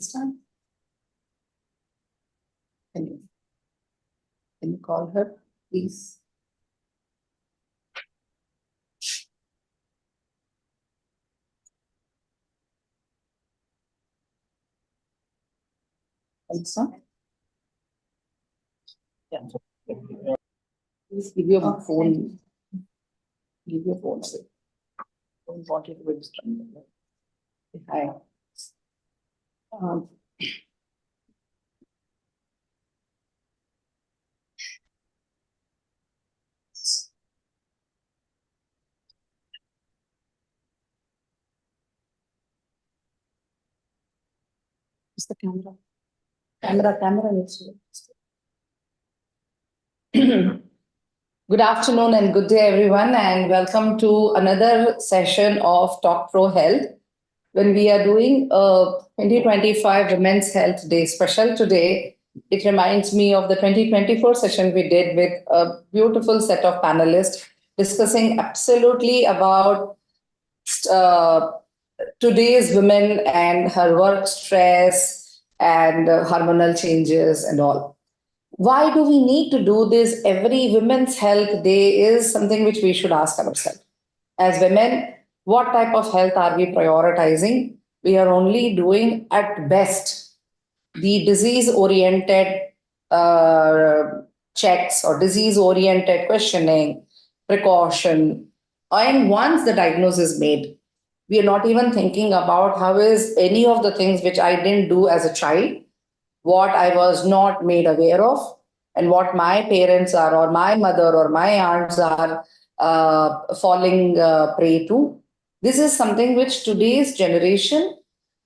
Can you call her, please? Also? Yeah. Please give your phone. Give your phone. Don't want it to be distracted. Hi. Is the camera? Camera needs to. Good afternoon and good day, everyone, and welcome to another session of Talk Pro Health. When we are doing a 2025 Women's Health Day special today, it reminds me of the 2024 session we did with a beautiful set of panelists discussing absolutely about today's women and her work stress and hormonal changes and all. Why do we need to do this? Every Women's Health Day is something which we should ask ourselves. As women, what type of health are we prioritizing? We are only doing at best the disease-oriented checks or disease-oriented questioning, precaution. And once the diagnosis is made, we are not even thinking about how is any of the things which I didn't do as a child, what I was not made aware of, and what my parents are, or my mother or my aunts are falling prey to. This is something which today's generation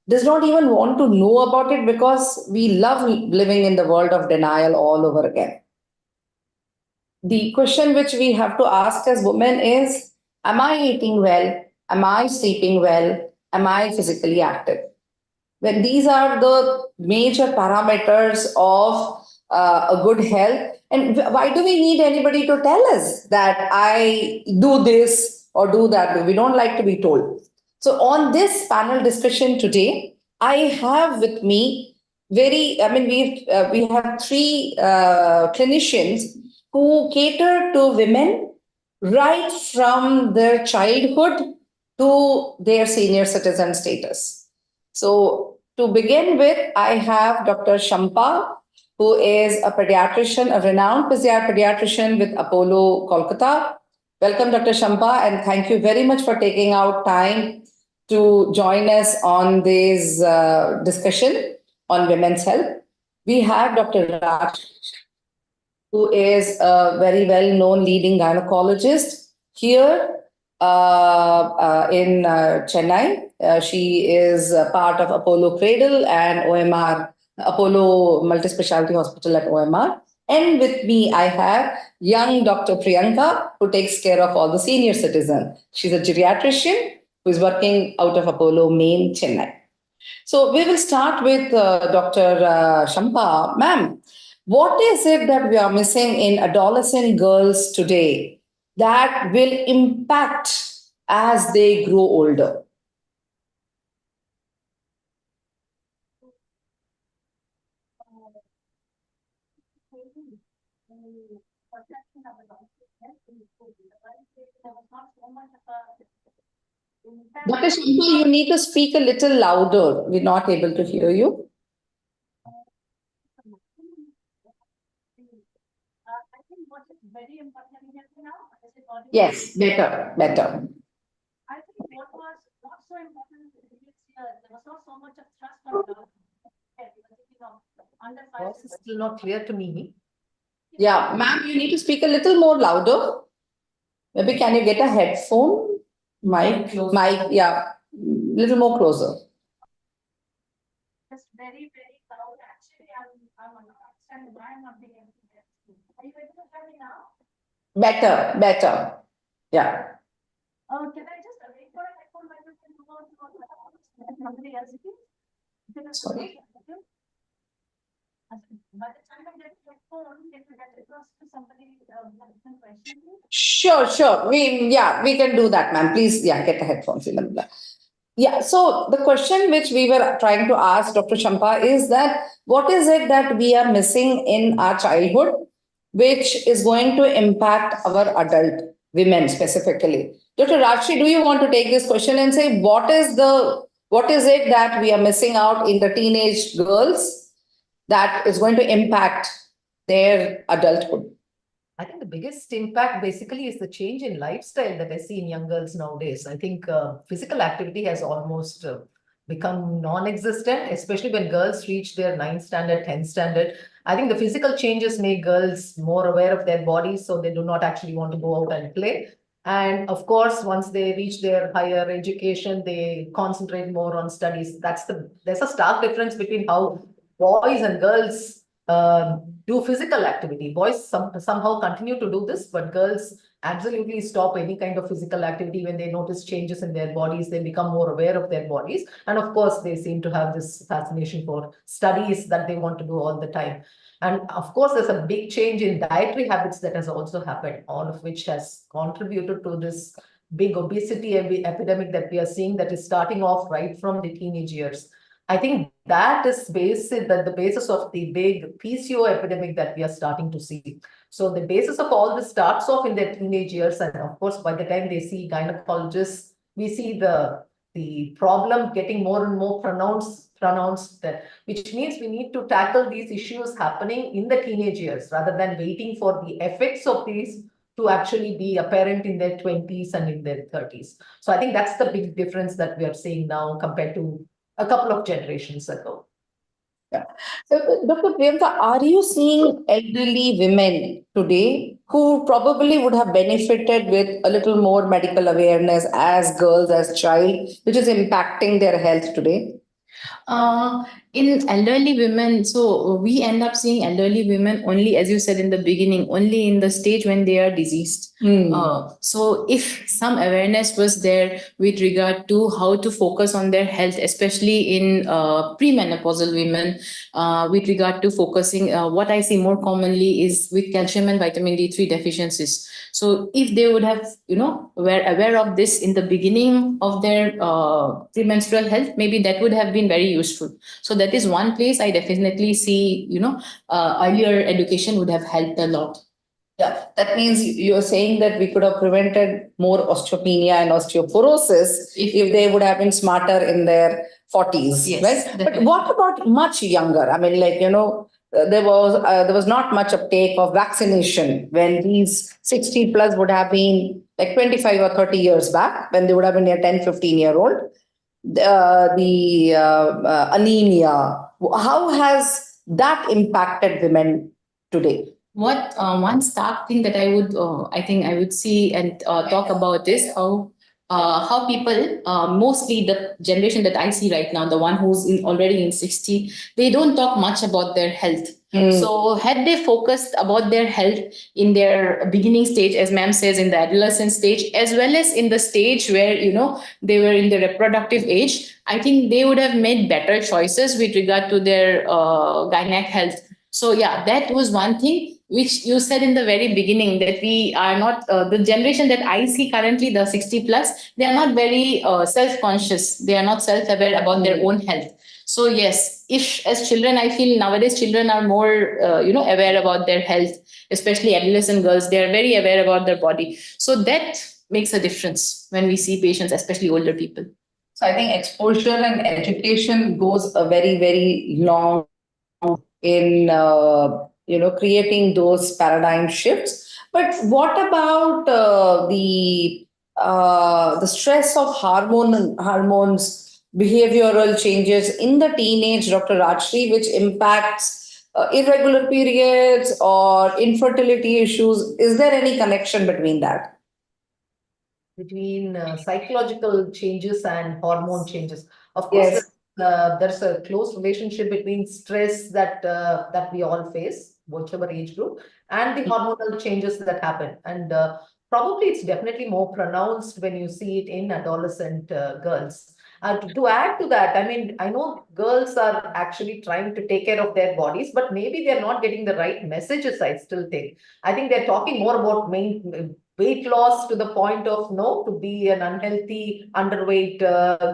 does not even want to know about it because we love living in the world of denial all over again. The question which we have to ask as women is, am I eating well? Am I sleeping well? Am I physically active? When these are the major parameters of a good health, and why do we need anybody to tell us that I do this or do that? We don't like to be told. So on this panel discussion today, I have with me we have three clinicians who cater to women right from their childhood to their senior citizen status. So to begin with, I have Dr. Shampa, who is a pediatrician, a renowned pediatrician with Apollo, Kolkata. Welcome, Dr. Shampa, and thank you very much for taking out time to join us on this discussion on women's health. We have Dr. Raj, who is a very well-known leading gynecologist here in Chennai. She is a part of Apollo Cradle and OMR, Apollo Multispecialty Hospital at OMR. And with me, I have young Dr. Priyanka, who takes care of all the senior citizens. She's a geriatrician who is working out of Apollo Main, Chennai. So we will start with Dr. Shampa. Ma'am, what is it that we are missing in adolescent girls today that will impact as they grow older? Dr. Shampa, you need to speak a little louder. We're not able to hear you. Very important now? Yes, better. I think what was not so important previous year, there was not so much of trust on under five. This is still not clear to me. Yeah, ma'am, you need to speak a little more louder. Maybe can you get a headphone? Mic, yeah, little more closer. Just very, very loud. Actually, I'm understanding why I'm not being able to get you. Are you able to hear me now? Better. Yeah. Can I just wait for a headphone while we can move on to somebody else? Sorry. By the time I get the headphone, can you get across to somebody with question? Sure. We can do that, ma'am. Please, get the headphones. Yeah, so the question which we were trying to ask Dr. Champa is that what is it that we are missing in our childhood, which is going to impact our adult women specifically? Dr. Rajshri, do you want to take this question and say what is it that we are missing out in the teenage girls that is going to impact their adulthood? I think the biggest impact basically is the change in lifestyle that I see in young girls nowadays. I think physical activity has almost become non-existent, especially when girls reach their 9th standard, 10th standard. I think the physical changes make girls more aware of their bodies, so they do not actually want to go out and play. And of course, once they reach their higher education, they concentrate more on studies. There's a stark difference between how boys and girls do physical activity. Boys somehow continue to do this, but girls absolutely stop any kind of physical activity when they notice changes in their bodies. They become more aware of their bodies. And of course, they seem to have this fascination for studies that they want to do all the time. And of course, there's a big change in dietary habits that has also happened, all of which has contributed to this big obesity epidemic that we are seeing that is starting off right from the teenage years. I think that is the basis of the big PCO epidemic that we are starting to see. So the basis of all this starts off in their teenage years, and of course, by the time they see gynecologists, we see the problem getting more and more pronounced that, which means we need to tackle these issues happening in the teenage years rather than waiting for the effects of these to actually be apparent in their 20s and in their 30s. So I think that's the big difference that we are seeing now compared to a couple of generations ago. Yeah. So, Dr. Priyanka, are you seeing elderly women today who probably would have benefited with a little more medical awareness as girls, as child, which is impacting their health today? Uh, in elderly women, so we end up seeing elderly women only, as you said in the beginning, only in the stage when they are diseased. So if some awareness was there with regard to how to focus on their health, especially in premenopausal women, with regard to focusing, what I see more commonly is with calcium and vitamin D3 deficiencies. So if they would have, were aware of this in the beginning of their premenstrual health, maybe that would have been very useful. So that is one place I definitely see, earlier education would have helped a lot. Yeah, that means you're saying that we could have prevented more osteopenia and osteoporosis if they would have been smarter in their 40s, Yes, right? definitely. But what about much younger? I mean, there was not much uptake of vaccination when these 60 plus would have been like 25 or 30 years back when they would have been a 10, 15-year-old. The anemia, how has that impacted women today? What one stark thing that I think I would see and talk about is how people, mostly the generation that I see right now, the one who's already in 60, they don't talk much about their health. So had they focused about their health in their beginning stage, as ma'am says, in the adolescent stage, as well as in the stage where, they were in the reproductive age, I think they would have made better choices with regard to their gynec health. So yeah, that was one thing which you said in the very beginning, that we are not, the generation that I see currently, the 60 plus, they are not very self-conscious. They are not self-aware about their own health. So yes, if as children, I feel nowadays children are more, aware about their health, especially adolescent girls, they are very aware about their body. So that makes a difference when we see patients, especially older people. So I think exposure and education goes a very, very long in creating those paradigm shifts. But what about the stress of hormones, behavioral changes in the teenage, Dr. Rajshri, which impacts irregular periods or infertility issues? Is there any connection between that? Between psychological changes and hormone changes. Of course, yes. There's a close relationship between stress that we all face, whichever age group, and the hormonal changes that happen. And probably it's definitely more pronounced when you see it in adolescent girls. To add to that, I mean, I know girls are actually trying to take care of their bodies, but maybe they're not getting the right messages, I still think. I think they're talking more about weight loss to the point of no, to be an unhealthy, underweight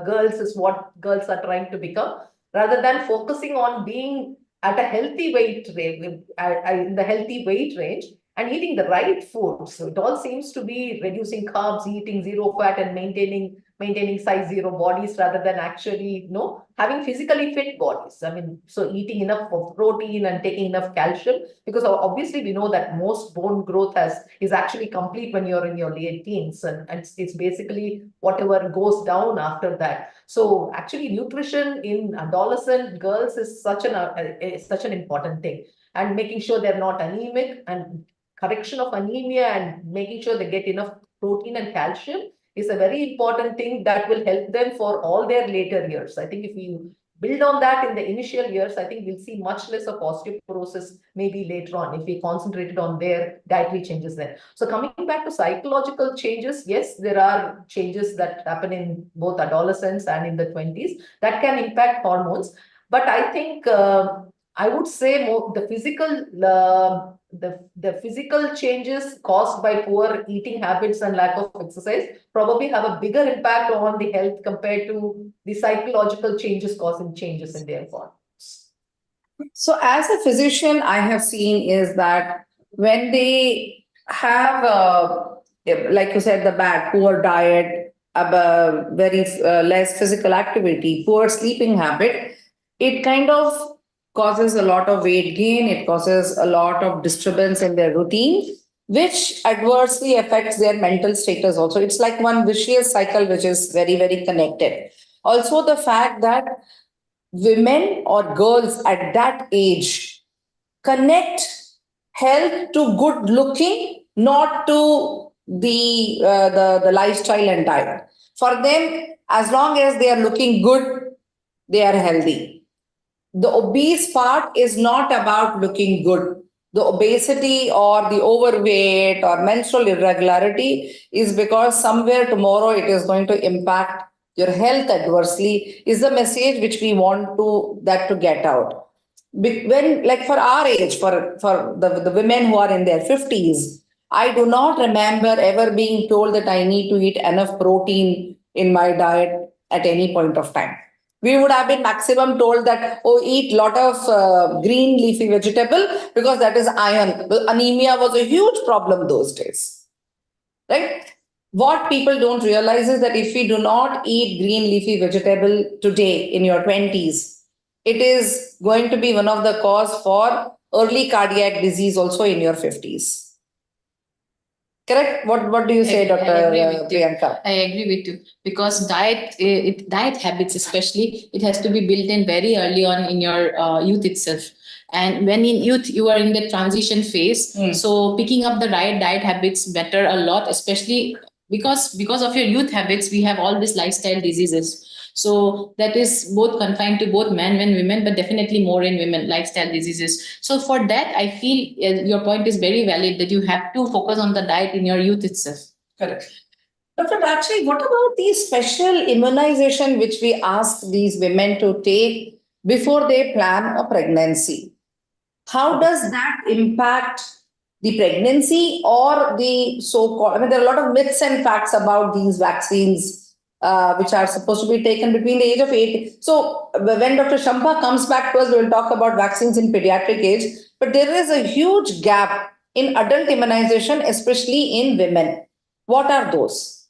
girls is what girls are trying to become, rather than focusing on being at a healthy weight range, in the healthy weight range, and eating the right food. So it all seems to be reducing carbs, eating zero fat, and maintaining size zero bodies, rather than actually having physically fit bodies. I mean, so eating enough of protein and taking enough calcium, because obviously we know that most bone growth is actually complete when you're in your late teens, and it's basically whatever goes down after that. So actually nutrition in adolescent girls is such an important thing, and making sure they're not anemic, and correction of anemia, and making sure they get enough protein and calcium is a very important thing that will help them for all their later years. I think if you build on that in the initial years, I think we'll see much less of osteoporosis maybe later on if we concentrated on their dietary changes then. So coming back to psychological changes, yes, there are changes that happen in both adolescents and in the 20s that can impact hormones. But I think I would say more the physical changes caused by poor eating habits and lack of exercise probably have a bigger impact on the health compared to the psychological changes causing changes in their bodies. So, as a physician, I have seen is that when they have, like you said, the bad, poor diet, very less physical activity, poor sleeping habit, it kind of causes a lot of weight gain. It causes a lot of disturbance in their routine, which adversely affects their mental status also. It's like one vicious cycle, which is very, very connected. Also, the fact that women or girls at that age connect health to good looking, not to the lifestyle and diet. For them, as long as they are looking good, they are healthy. The obese part is not about looking good. The obesity or the overweight or menstrual irregularity is because somewhere tomorrow it is going to impact your health adversely, is the message which we want to get out. When, like, for our age, for the women who are in their 50s, I do not remember ever being told that I need to eat enough protein in my diet at any point of time. We would have been maximum told that, oh, eat lot of green leafy vegetable because that is iron. Anemia was a huge problem those days, right? What people don't realize is that if we do not eat green leafy vegetable today in your 20s, it is going to be one of the cause for early cardiac disease also in your 50s. Correct? What do you say, Dr. Priyanka? I agree with you, because diet habits especially, it has to be built in very early on in your youth itself. And when in youth, you are in the transition phase. So picking up the right diet habits matter a lot, especially because of your youth habits, we have all these lifestyle diseases. So that is both confined to both men and women, but definitely more in women, lifestyle diseases. So for that, I feel your point is very valid, that you have to focus on the diet in your youth itself. Correct. Dr. Dakshi, what about the special immunization which we ask these women to take before they plan a pregnancy? How does that impact the pregnancy or the so-called, I mean, there are a lot of myths and facts about these vaccines which are supposed to be taken between the age of 8. So when Dr. Shampa comes back to us, we will talk about vaccines in pediatric age. But there is a huge gap in adult immunization, especially in women. What are those?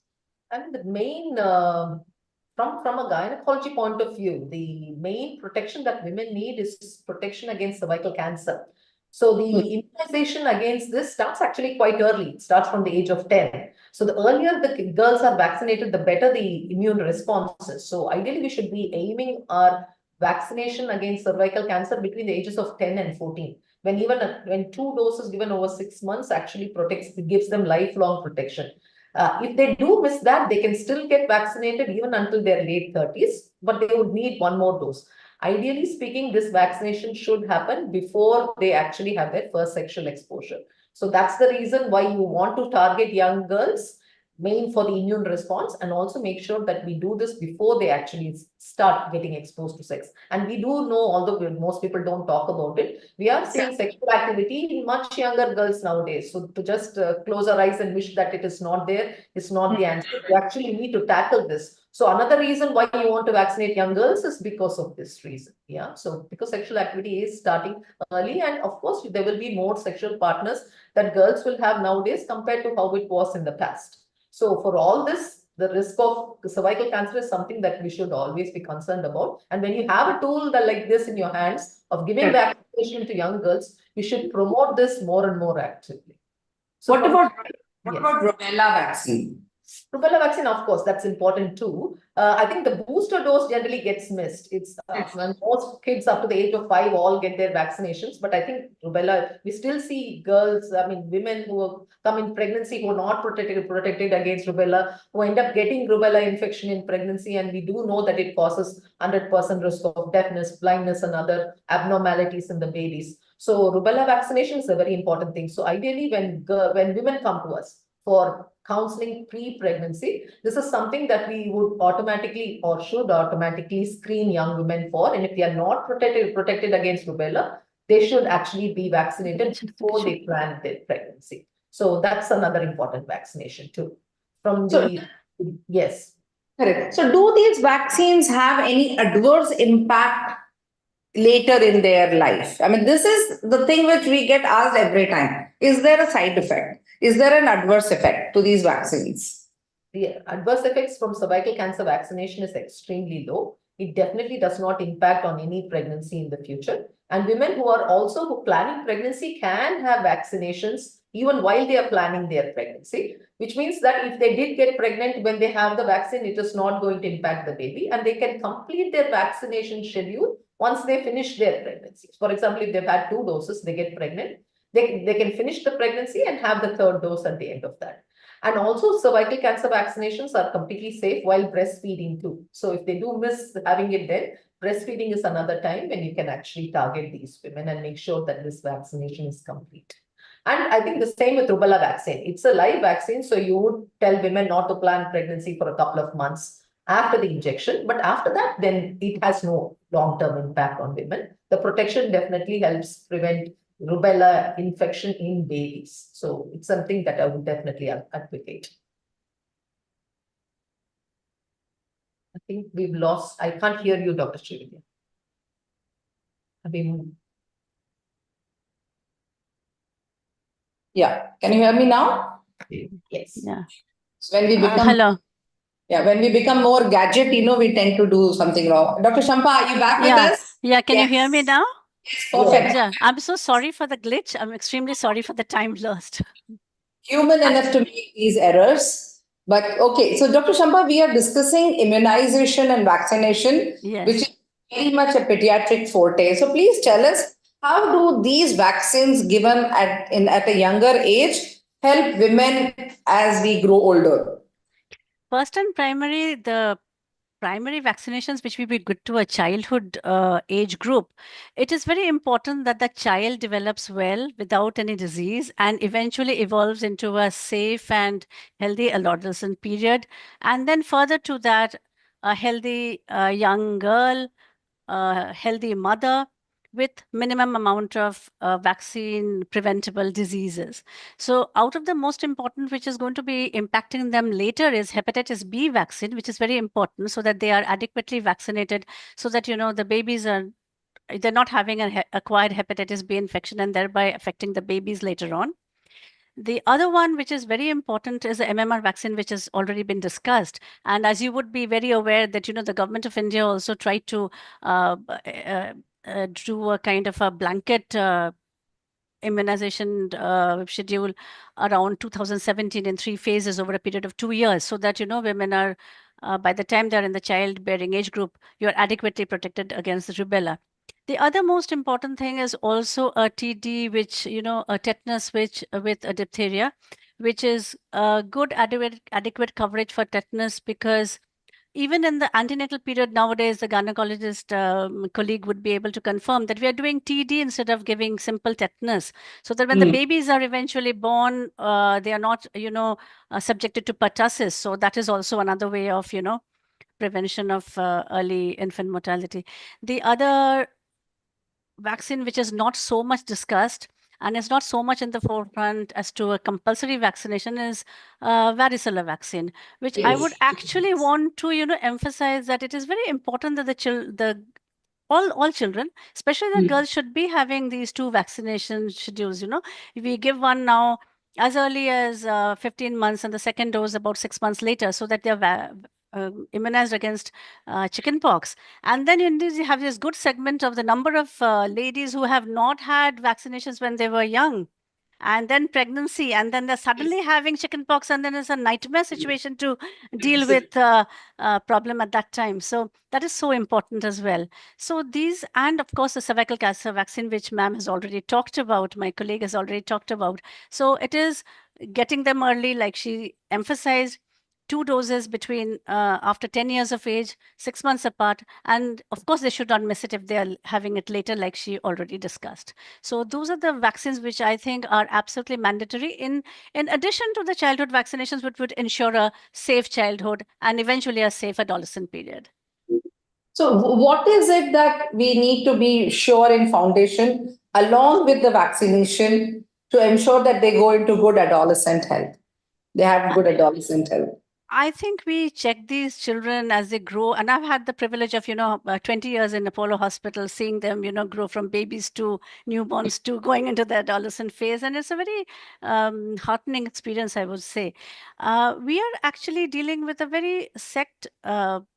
I mean, the main, from a gynecology point of view, the main protection that women need is protection against cervical cancer. So the immunization against this starts actually quite early. It starts from the age of 10. So the earlier the girls are vaccinated, the better the immune responses. So ideally, we should be aiming our vaccination against cervical cancer between the ages of 10 and 14. When 2 doses given over 6 months actually gives them lifelong protection. If they do miss that, they can still get vaccinated even until their late 30s, but they would need one more dose. Ideally speaking, this vaccination should happen before they actually have their first sexual exposure. So that's the reason why you want to target young girls main for the immune response, and also make sure that we do this before they actually start getting exposed to sex. And we do know, although most people don't talk about it, we are seeing sexual activity in much younger girls nowadays. So to just close our eyes and wish that it is not there is not the answer. We actually need to tackle this. So another reason why you want to vaccinate young girls is because of this reason. Yeah. So because sexual activity is starting early, and of course there will be more sexual partners that girls will have nowadays compared to how it was in the past. So for all this, the risk of cervical cancer is something that we should always be concerned about. And when you have a tool that like this in your hands of giving vaccination to young girls, you should promote this more and more actively. So what about rubella vaccine? Rubella vaccine, of course, that's important too. I think the booster dose generally gets missed. It's when most kids up to the age of 5 all get their vaccinations. But I think rubella, we still see girls, I mean, women who come in pregnancy who are not protected against rubella, who end up getting rubella infection in pregnancy. And we do know that it causes 100% risk of deafness, blindness, and other abnormalities in the babies. So rubella vaccination is a very important thing. So ideally, when women come to us for counseling pre-pregnancy, this is something that we would automatically or should automatically screen young women for. And if they are not protected against rubella, they should actually be vaccinated before they plan their pregnancy. So that's another important vaccination too. Yes. Correct. So do these vaccines have any adverse impact later in their life? I mean, this is the thing which we get asked every time. Is there a side effect? Is there an adverse effect to these vaccines? The adverse effects from cervical cancer vaccination is extremely low. It definitely does not impact on any pregnancy in the future. And women who are also planning pregnancy can have vaccinations even while they are planning their pregnancy, which means that if they did get pregnant when they have the vaccine, it is not going to impact the baby, and they can complete their vaccination schedule once they finish their pregnancy. For example, if they've had 2 doses, they get pregnant, they can finish the pregnancy and have the 3rd dose at the end of that. And also cervical cancer vaccinations are completely safe while breastfeeding too. So if they do miss having it then, breastfeeding is another time when you can actually target these women and make sure that this vaccination is complete. And I think the same with rubella vaccine. It's a live vaccine, so you would tell women not to plan pregnancy for a couple of months after the injection. But after that, then it has no long-term impact on women. The protection definitely helps prevent rubella infection in babies. So it's something that I would definitely advocate. I think we've lost, I can't hear you, Dr. Srividya. Yeah, can you hear me now? Yes. Yeah. So when we become Hello. Yeah, when we become more gadget, we tend to do something wrong. Dr. Shampa, are you back with us? Yeah, can you hear me now? Perfect. Yeah. I'm so sorry for the glitch. I'm extremely sorry for the time lost. Human enough to make these errors. But okay, so Dr. Shampa, we are discussing immunization and vaccination, Yes. which is very much a pediatric forte. So please tell us, how do these vaccines given at a younger age help women as we grow older? First and primary, the primary vaccinations which will be good to a childhood age group, it is very important that the child develops well without any disease and eventually evolves into a safe and healthy adolescent period. And then further to that, a healthy young girl, a healthy mother with minimum amount of vaccine preventable diseases. So out of the most important, which is going to be impacting them later, is hepatitis B vaccine, which is very important so that they are adequately vaccinated, so that, the babies they're not having an acquired hepatitis B infection and thereby affecting the babies later on. The other one, which is very important, is the MMR vaccine, which has already been discussed. And as you would be very aware that, the government of India also tried to do a kind of a blanket immunization schedule around 2017 in 3 phases over a period of 2 years, so that, women are, by the time they're in the childbearing age group, you're adequately protected against the rubella. The other most important thing is also a TD, which, a tetanus which with a diphtheria, which is good adequate coverage for tetanus, because even in the antenatal period nowadays, the gynecologist colleague would be able to confirm that we are doing TD instead of giving simple tetanus, so that when the babies are eventually born, they are not, subjected to pertussis. So that is also another way of, prevention of early infant mortality. The other vaccine which is not so much discussed and is not so much in the forefront as to a compulsory vaccination is varicella vaccine, which I would actually want to, emphasize that it is very important that the all children, especially the girls, should be having these 2 vaccination schedules. If we give one now as early as 15 months and the second dose about 6 months later, so that they're immunized against chickenpox. And then you have this good segment of the number of ladies who have not had vaccinations when they were young, and then pregnancy, and then they're suddenly having chickenpox, and then it's a nightmare situation to deal with problem at that time. So that is so important as well. So these, and of course the cervical cancer vaccine, which ma'am has already talked about, my colleague has already talked about. So it is getting them early, like she emphasized, 2 doses between after 10 years of age, 6 months apart, and of course they should not miss it if they are having it later, like she already discussed. So those are the vaccines which I think are absolutely mandatory in addition to the childhood vaccinations, which would ensure a safe childhood and eventually a safe adolescent period. So, what is it that we need to be sure in foundation along with the vaccination to ensure that they go into good adolescent health? They have good adolescent health. I think we check these children as they grow, and I've had the privilege of 20 years in Apollo Hospital, seeing them grow from babies to newborns to going into the adolescent phase, and it's a very heartening experience, I would say. We are actually dealing with a very segment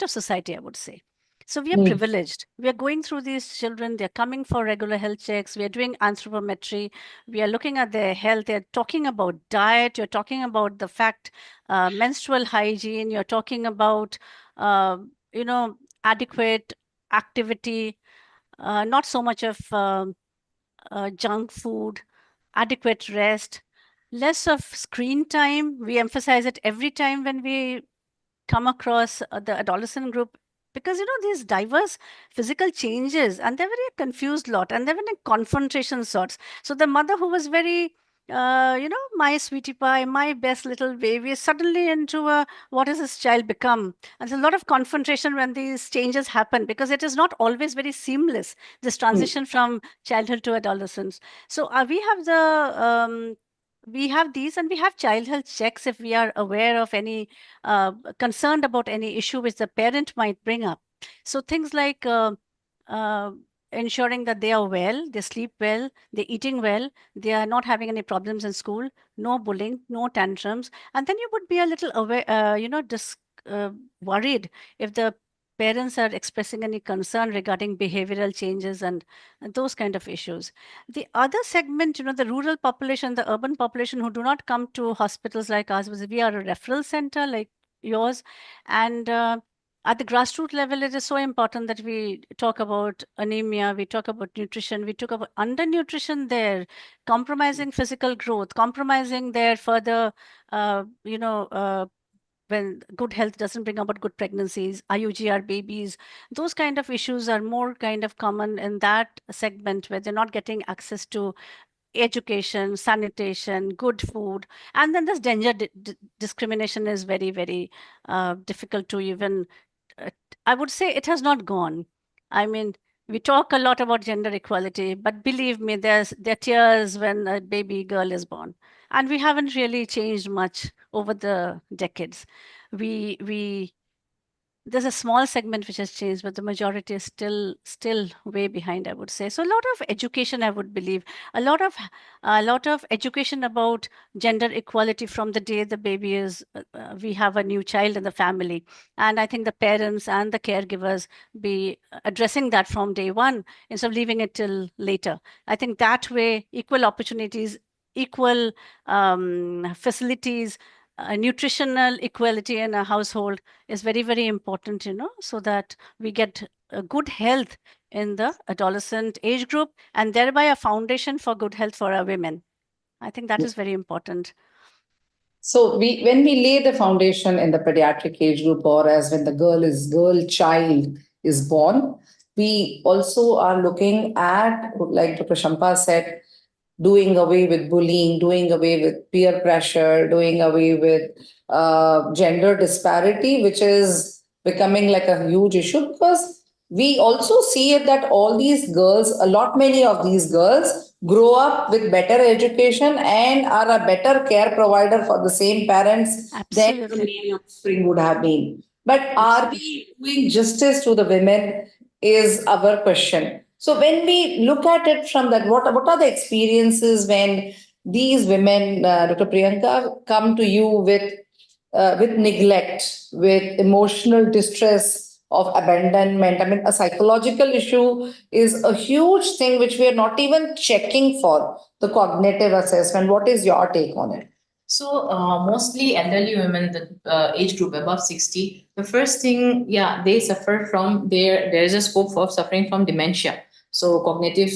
of society, I would say. So we are privileged. We are going through these children. They're coming for regular health checks. We are doing anthropometry. We are looking at their health. They're talking about diet. You're talking about the fact, menstrual hygiene. You're talking about, adequate activity, not so much of junk food, adequate rest, less of screen time. We emphasize it every time when we come across the adolescent group, because these diverse physical changes, and they're very confused lot, and they're in confrontation sorts. So the mother who was very my sweetie pie, my best little baby, is suddenly into a, what has this child become? And there's a lot of confrontation when these changes happen, because it is not always very seamless, this transition from childhood to adolescence. So we have these, and we have child health checks if we are aware of any concerned about any issue which the parent might bring up. So things like ensuring that they are well, they sleep well, they're eating well, they are not having any problems in school, no bullying, no tantrums. And then you would be a little aware, worried if the parents are expressing any concern regarding behavioral changes and those kind of issues. The other segment, the rural population, the urban population who do not come to hospitals like ours, we are a referral center like yours. And at the grassroots level, it is so important that we talk about anemia, we talk about nutrition, we talk about undernutrition there, compromising physical growth, compromising their further, when good health doesn't bring about good pregnancies, IUGR babies, those kind of issues are more kind of common in that segment where they're not getting access to education, sanitation, good food. And then this gender discrimination is very, very difficult to even, I would say it has not gone. I mean, we talk a lot about gender equality, but believe me, there are tears when a baby girl is born. And we haven't really changed much over the decades. We there's a small segment which has changed, but the majority is still way behind, I would say. So a lot of education, I would believe, a lot of education about gender equality from the day the baby is we have a new child in the family. And I think the parents and the caregivers be addressing that from day one instead of leaving it till later. I think that way, equal opportunities, equal facilities, nutritional equality in a household is very, very important, so that we get a good health in the adolescent age group, and thereby a foundation for good health for our women. I think that is very important. So when we lay the foundation in the pediatric age group, or as when the girl child is born, we also are looking at, like Dr. Shampa said, doing away with bullying, doing away with peer pressure, doing away with gender disparity, which is becoming like a huge issue, because we also see it that all these girls, many of these girls grow up with better education and are a better care provider for the same parents than the Absolutely. male offspring would have been. But are we doing justice to the women is our question. So when we look at it from that, what are the experiences when these women, Dr. Priyanka, come to you with neglect, with emotional distress of abandonment? I mean, a psychological issue is a huge thing which we are not even checking for the cognitive assessment. What is your take on it? So mostly elderly women, the age group above 60, the first thing, yeah, they suffer from there is a scope for suffering from dementia. So cognitive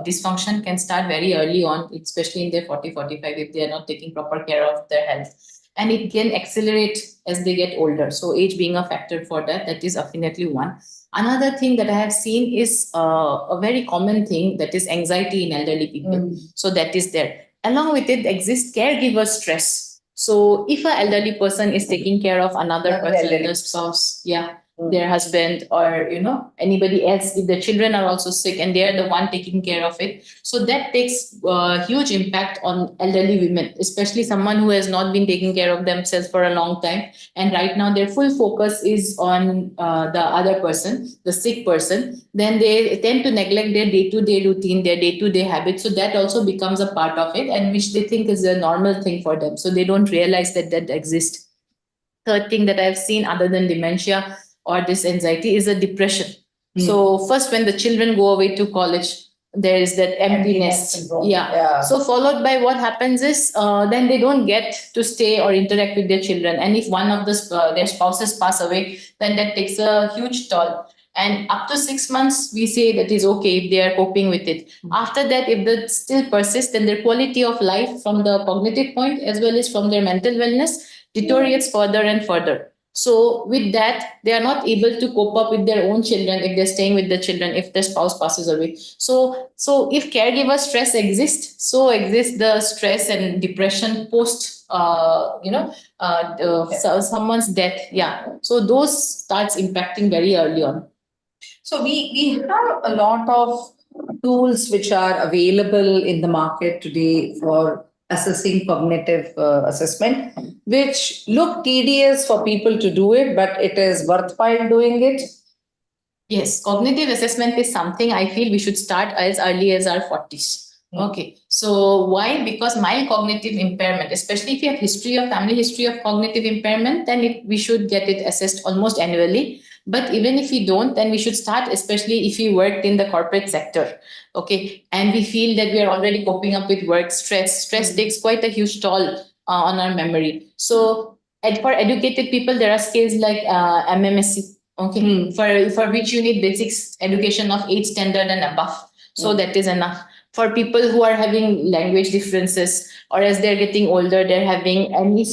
dysfunction can start very early on, especially in their 40-45, if they are not taking proper care of their health. And it can accelerate as they get older. So age being a factor for that, that is definitely one. Another thing that I have seen is a very common thing, that is anxiety in elderly people. So that is there. Along with it exists caregiver stress. So if an elderly person is taking care of another person, their spouse, yeah, their husband, or anybody else, if the children are also sick and they are the one taking care of it, so that takes huge impact on elderly women, especially someone who has not been taking care of themselves for a long time, and right now their full focus is on the other person, the sick person. Then they tend to neglect their day-to-day routine, their day-to-day habits. So that also becomes a part of it, and which they think is a normal thing for them. So they don't realize that that exists. Third thing that I've seen other than dementia or this anxiety is a depression. So first, when the children go away to college, there is that emptiness. Yeah. So followed by what happens is then they don't get to stay or interact with their children. And if one of their spouses pass away, then that takes a huge toll. And up to 6 months, we say that is okay if they are coping with it. After that, if that still persists, then their quality of life from the cognitive point as well as from their mental wellness deteriorates further and further. So with that, they are not able to cope up with their own children if they're staying with the children, if their spouse passes away. So if caregiver stress exists, so exists the stress and depression post someone's death. Yeah. So those starts impacting very early on. So we have a lot of tools which are available in the market today for assessing cognitive assessment, which look tedious for people to do it, but it is worthwhile doing it. Yes, cognitive assessment is something I feel we should start as early as our 40s. Okay, so why? Because mild cognitive impairment, especially if you have family history of cognitive impairment, then we should get it assessed almost annually. But even if we don't, then we should start, especially if we worked in the corporate sector. Okay, and we feel that we are already coping up with work stress. Stress takes quite a huge toll on our memory. So for educated people, there are skills like MMSC. Okay, for which you need basics education of 8th standard and above. So that is enough. For people who are having language differences, or as they're getting older, they're having any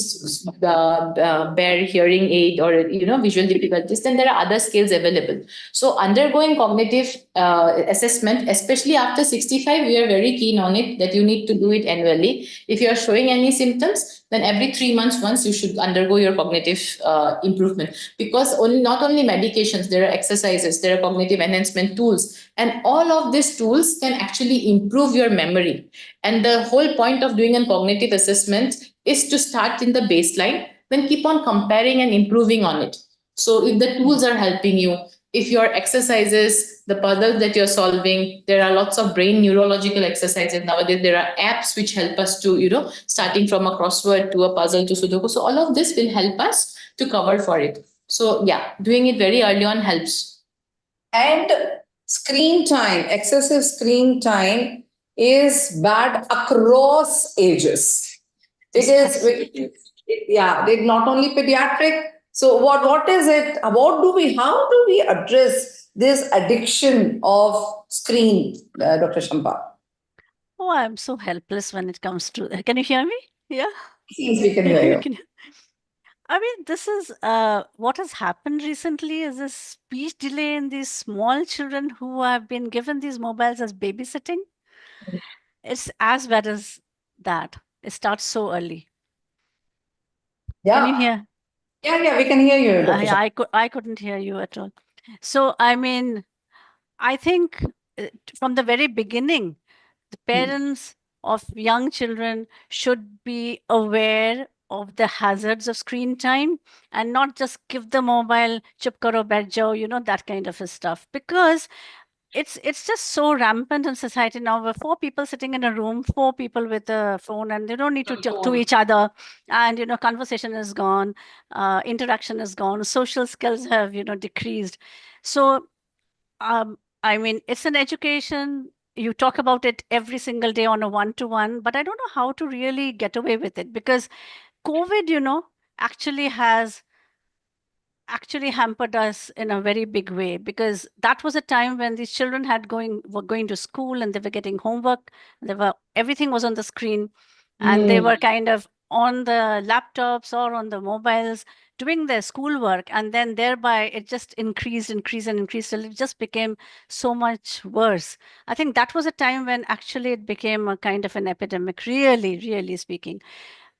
bare hearing aid or visual difficulties, then there are other skills available. So undergoing cognitive assessment, especially after 65, we are very keen on it that you need to do it annually. If you are showing any symptoms, then every 3 months once you should undergo your cognitive improvement, because not only medications, there are exercises, there are cognitive enhancement tools, and all of these tools can actually improve your memory. And the whole point of doing a cognitive assessment is to start in the baseline, then keep on comparing and improving on it. So if the tools are helping you, if your exercises, the puzzles that you're solving, there are lots of brain neurological exercises nowadays. There are apps which help us to, starting from a crossword to a puzzle to Sudoku. So all of this will help us to cover for it. So yeah, doing it very early on helps. And screen time, excessive screen time is bad across ages. It is, yeah, not only pediatric. So what is it? How do we address this addiction of screen, Dr. Shampa? Oh, I'm so helpless when it comes to. Can you hear me? Yeah. Yes, we can hear We you. can- I mean, this is what has happened recently is this speech delay in these small children who have been given these mobiles as babysitting. It's as bad as that. It starts so early. Can you Yeah. hear? Yeah, we can hear you, Dr. Shah. I couldn't hear you at all. So, I mean, I think from the very beginning, the parents of young children should be aware of the hazards of screen time and not just give the mobile, chup karo baith jao, that kind of a stuff. Because it's just so rampant in society now. Where four people sitting in a room, four people with a phone, and they don't need to talk to each other, and conversation is gone, interaction is gone, social skills have decreased. So I mean, it's an education. You talk about it every single day on a one-to-one, but I don't know how to really get away with it because COVID, actually has actually hampered us in a very big way because that was a time when these children were going to school and they were getting homework. Everything was on the screen, and they were kind of on the laptops or on the mobiles doing their schoolwork, and then thereby it just increased till it just became so much worse. I think that was a time when actually it became a kind of an epidemic, really speaking.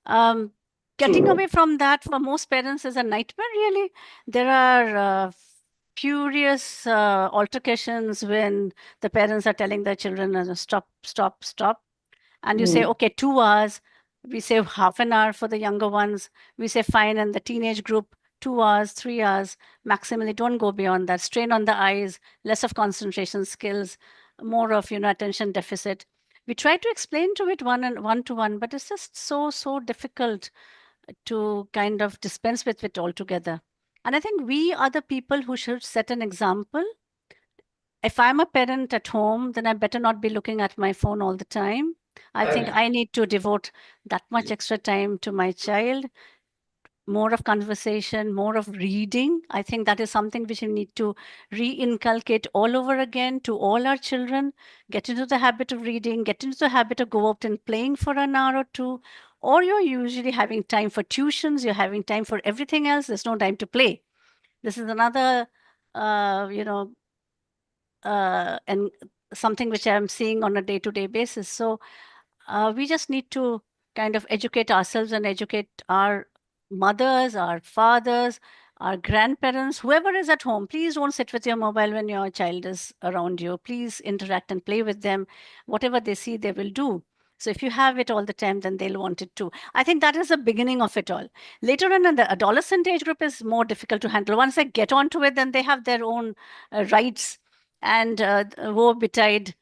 um, Getting True. away from that for most parents is a nightmare, really. There are furious altercations when the parents are telling their children, stop, stop, stop. And you say, okay, 2 hours. We say half an hour for the younger ones. We say fine. And the teenage group, 2 hours, 3 hours, maximally don't go beyond that. Strain on the eyes, less of concentration skills, more of, attention deficit. We try to explain to it one to one, but it's just so difficult to kind of dispense with it altogether. And I think we are the people who should set an example. If I'm a parent at home, then I better not be looking at my phone all the time. I think I need to devote that much extra time to my child, more of conversation, more of reading. I think that is something which we need to re-inculcate all over again to all our children. Get into the habit of reading, get into the habit of go out and playing for an hour or two. Or you're usually having time for tuitions, you're having time for everything else. There's no time to play. This is another, and something which I'm seeing on a day-to-day basis. So we just need to kind of educate ourselves and educate our mothers, our fathers, our grandparents, whoever is at home. Please don't sit with your mobile when your child is around you. Please interact and play with them. Whatever they see, they will do. So if you have it all the time, then they'll want it too. I think that is the beginning of it all. Later on in the adolescent age group is more difficult to handle. Once they get onto it, then they have their own rights and woe betide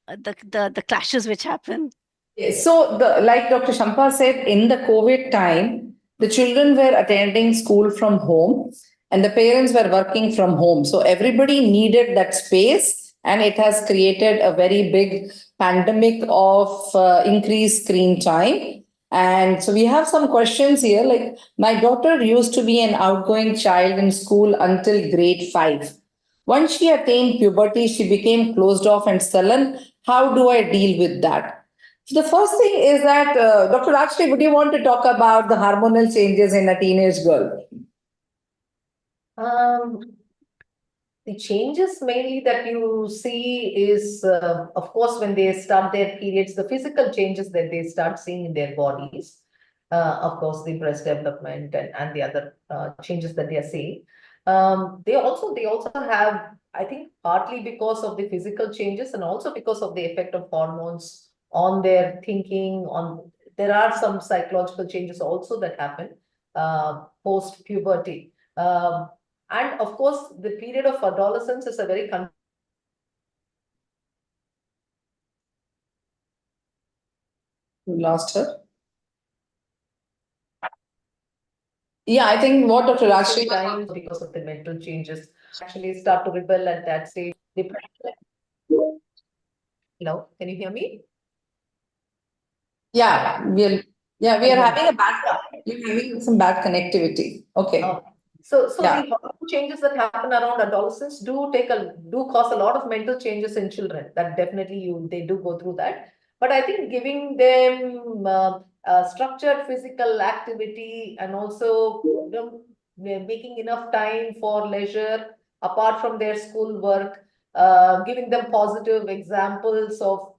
the clashes which happen. Yes. So, like Dr. Shampa said, in the COVID time, the children were attending school from home and the parents were working from home. So, everybody needed that space, and it has created a very big pandemic of increased screen time. And so, we have some questions here. Like, my daughter used to be an outgoing child in school until grade 5. Once she attained puberty, she became closed off and sullen. How do I deal with that? So the first thing is that, Dr. Rajshri, would you want to talk about the hormonal changes in a teenage girl? Um, the changes mainly that you see is, of course, when they start their periods, the physical changes that they start seeing in their bodies. Of course, the breast development and the other changes that they are seeing. They also have, I think, partly because of the physical changes and also because of the effect of hormones on their thinking. There are some psychological changes also that happen post puberty. And of course, the period of adolescence is a very You lost her. Yeah, I think what Dr. Rajshri. time because of the mental changes actually start to rebel at that stage. Hello, can you hear me? Yeah, we are having a bad. You're having some bad connectivity. Okay. So Yeah. the hormone changes that happen around adolescence do cause a lot of mental changes in children. That definitely they do go through that. But I think giving them structured physical activity and also making enough time for leisure apart from their school work, giving them positive examples of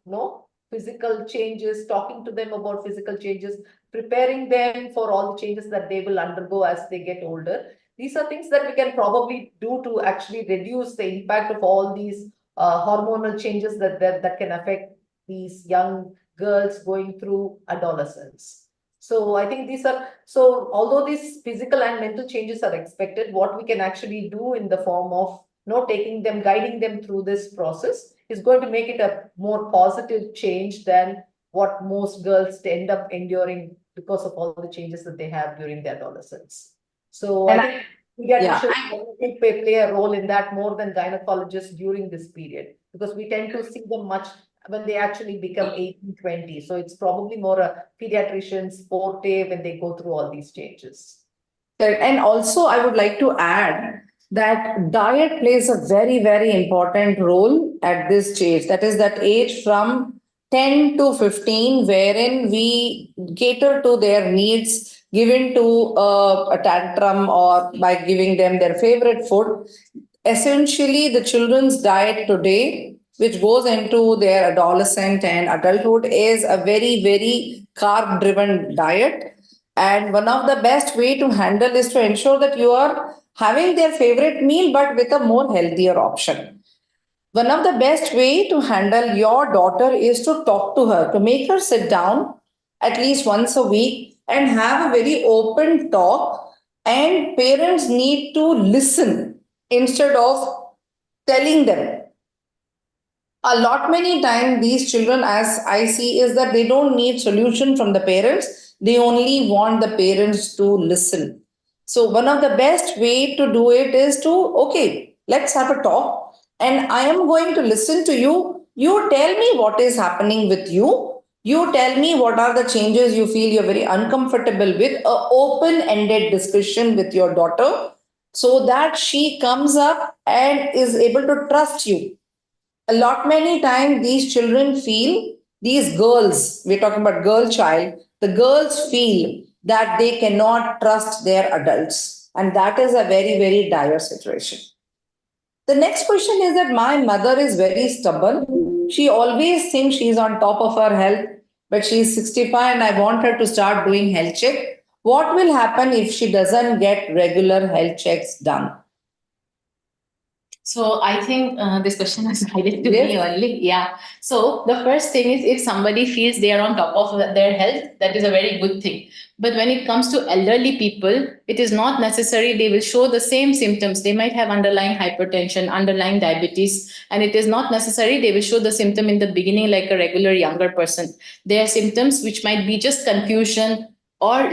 physical changes, talking to them about physical changes, preparing them for all the changes that they will undergo as they get older. These are things that we can probably do to actually reduce the impact of all these hormonal changes that can affect these young girls going through adolescence. So I think although these physical and mental changes are expected, what we can actually do in the form of taking them, guiding them through this process is going to make it a more positive change than what most girls end up enduring because of all the changes that they have during their adolescence. So I think pediatricians play a role in that more than gynecologists during this period, because we tend to see them much when they actually become 18, 20. So it's probably more a pediatrician's forte when they go through all these changes. And also, I would like to add that diet plays a very, very important role at this stage. That is that age from 10 to 15, wherein we cater to their needs given to a tantrum or by giving them their favorite food. Essentially, the children's diet today, which goes into their adolescent and adulthood, is a very, very carb driven diet. And one of the best way to handle is to ensure that you are having their favorite meal, but with a more healthier option. One of the best way to handle your daughter is to talk to her, to make her sit down at least once a week and have a very open talk. And parents need to listen instead of telling them. A lot many times these children, as I see, is that they don't need solution from the parents. They only want the parents to listen. So one of the best way to do it is to, okay, let's have a talk and I am going to listen to you. You tell me what is happening with you. You tell me what are the changes you feel you're very uncomfortable with. A open-ended discussion with your daughter so that she comes up and is able to trust you. A lot many times these children feel, these girls, we're talking about girl child, the girls feel that they cannot trust their adults, and that is a very, very dire situation. The next question is that my mother is very stubborn. She always thinks she's on top of her health, but she's 65 and I want her to start doing health check. What will happen if she doesn't get regular health checks done? So I think this question was guided to me only. Yeah. So the first thing is, if somebody feels they are on top of their health, that is a very good thing. But when it comes to elderly people, it is not necessary they will show the same symptoms. They might have underlying hypertension, underlying diabetes, and it is not necessary they will show the symptom in the beginning like a regular younger person. There are symptoms which might be just confusion or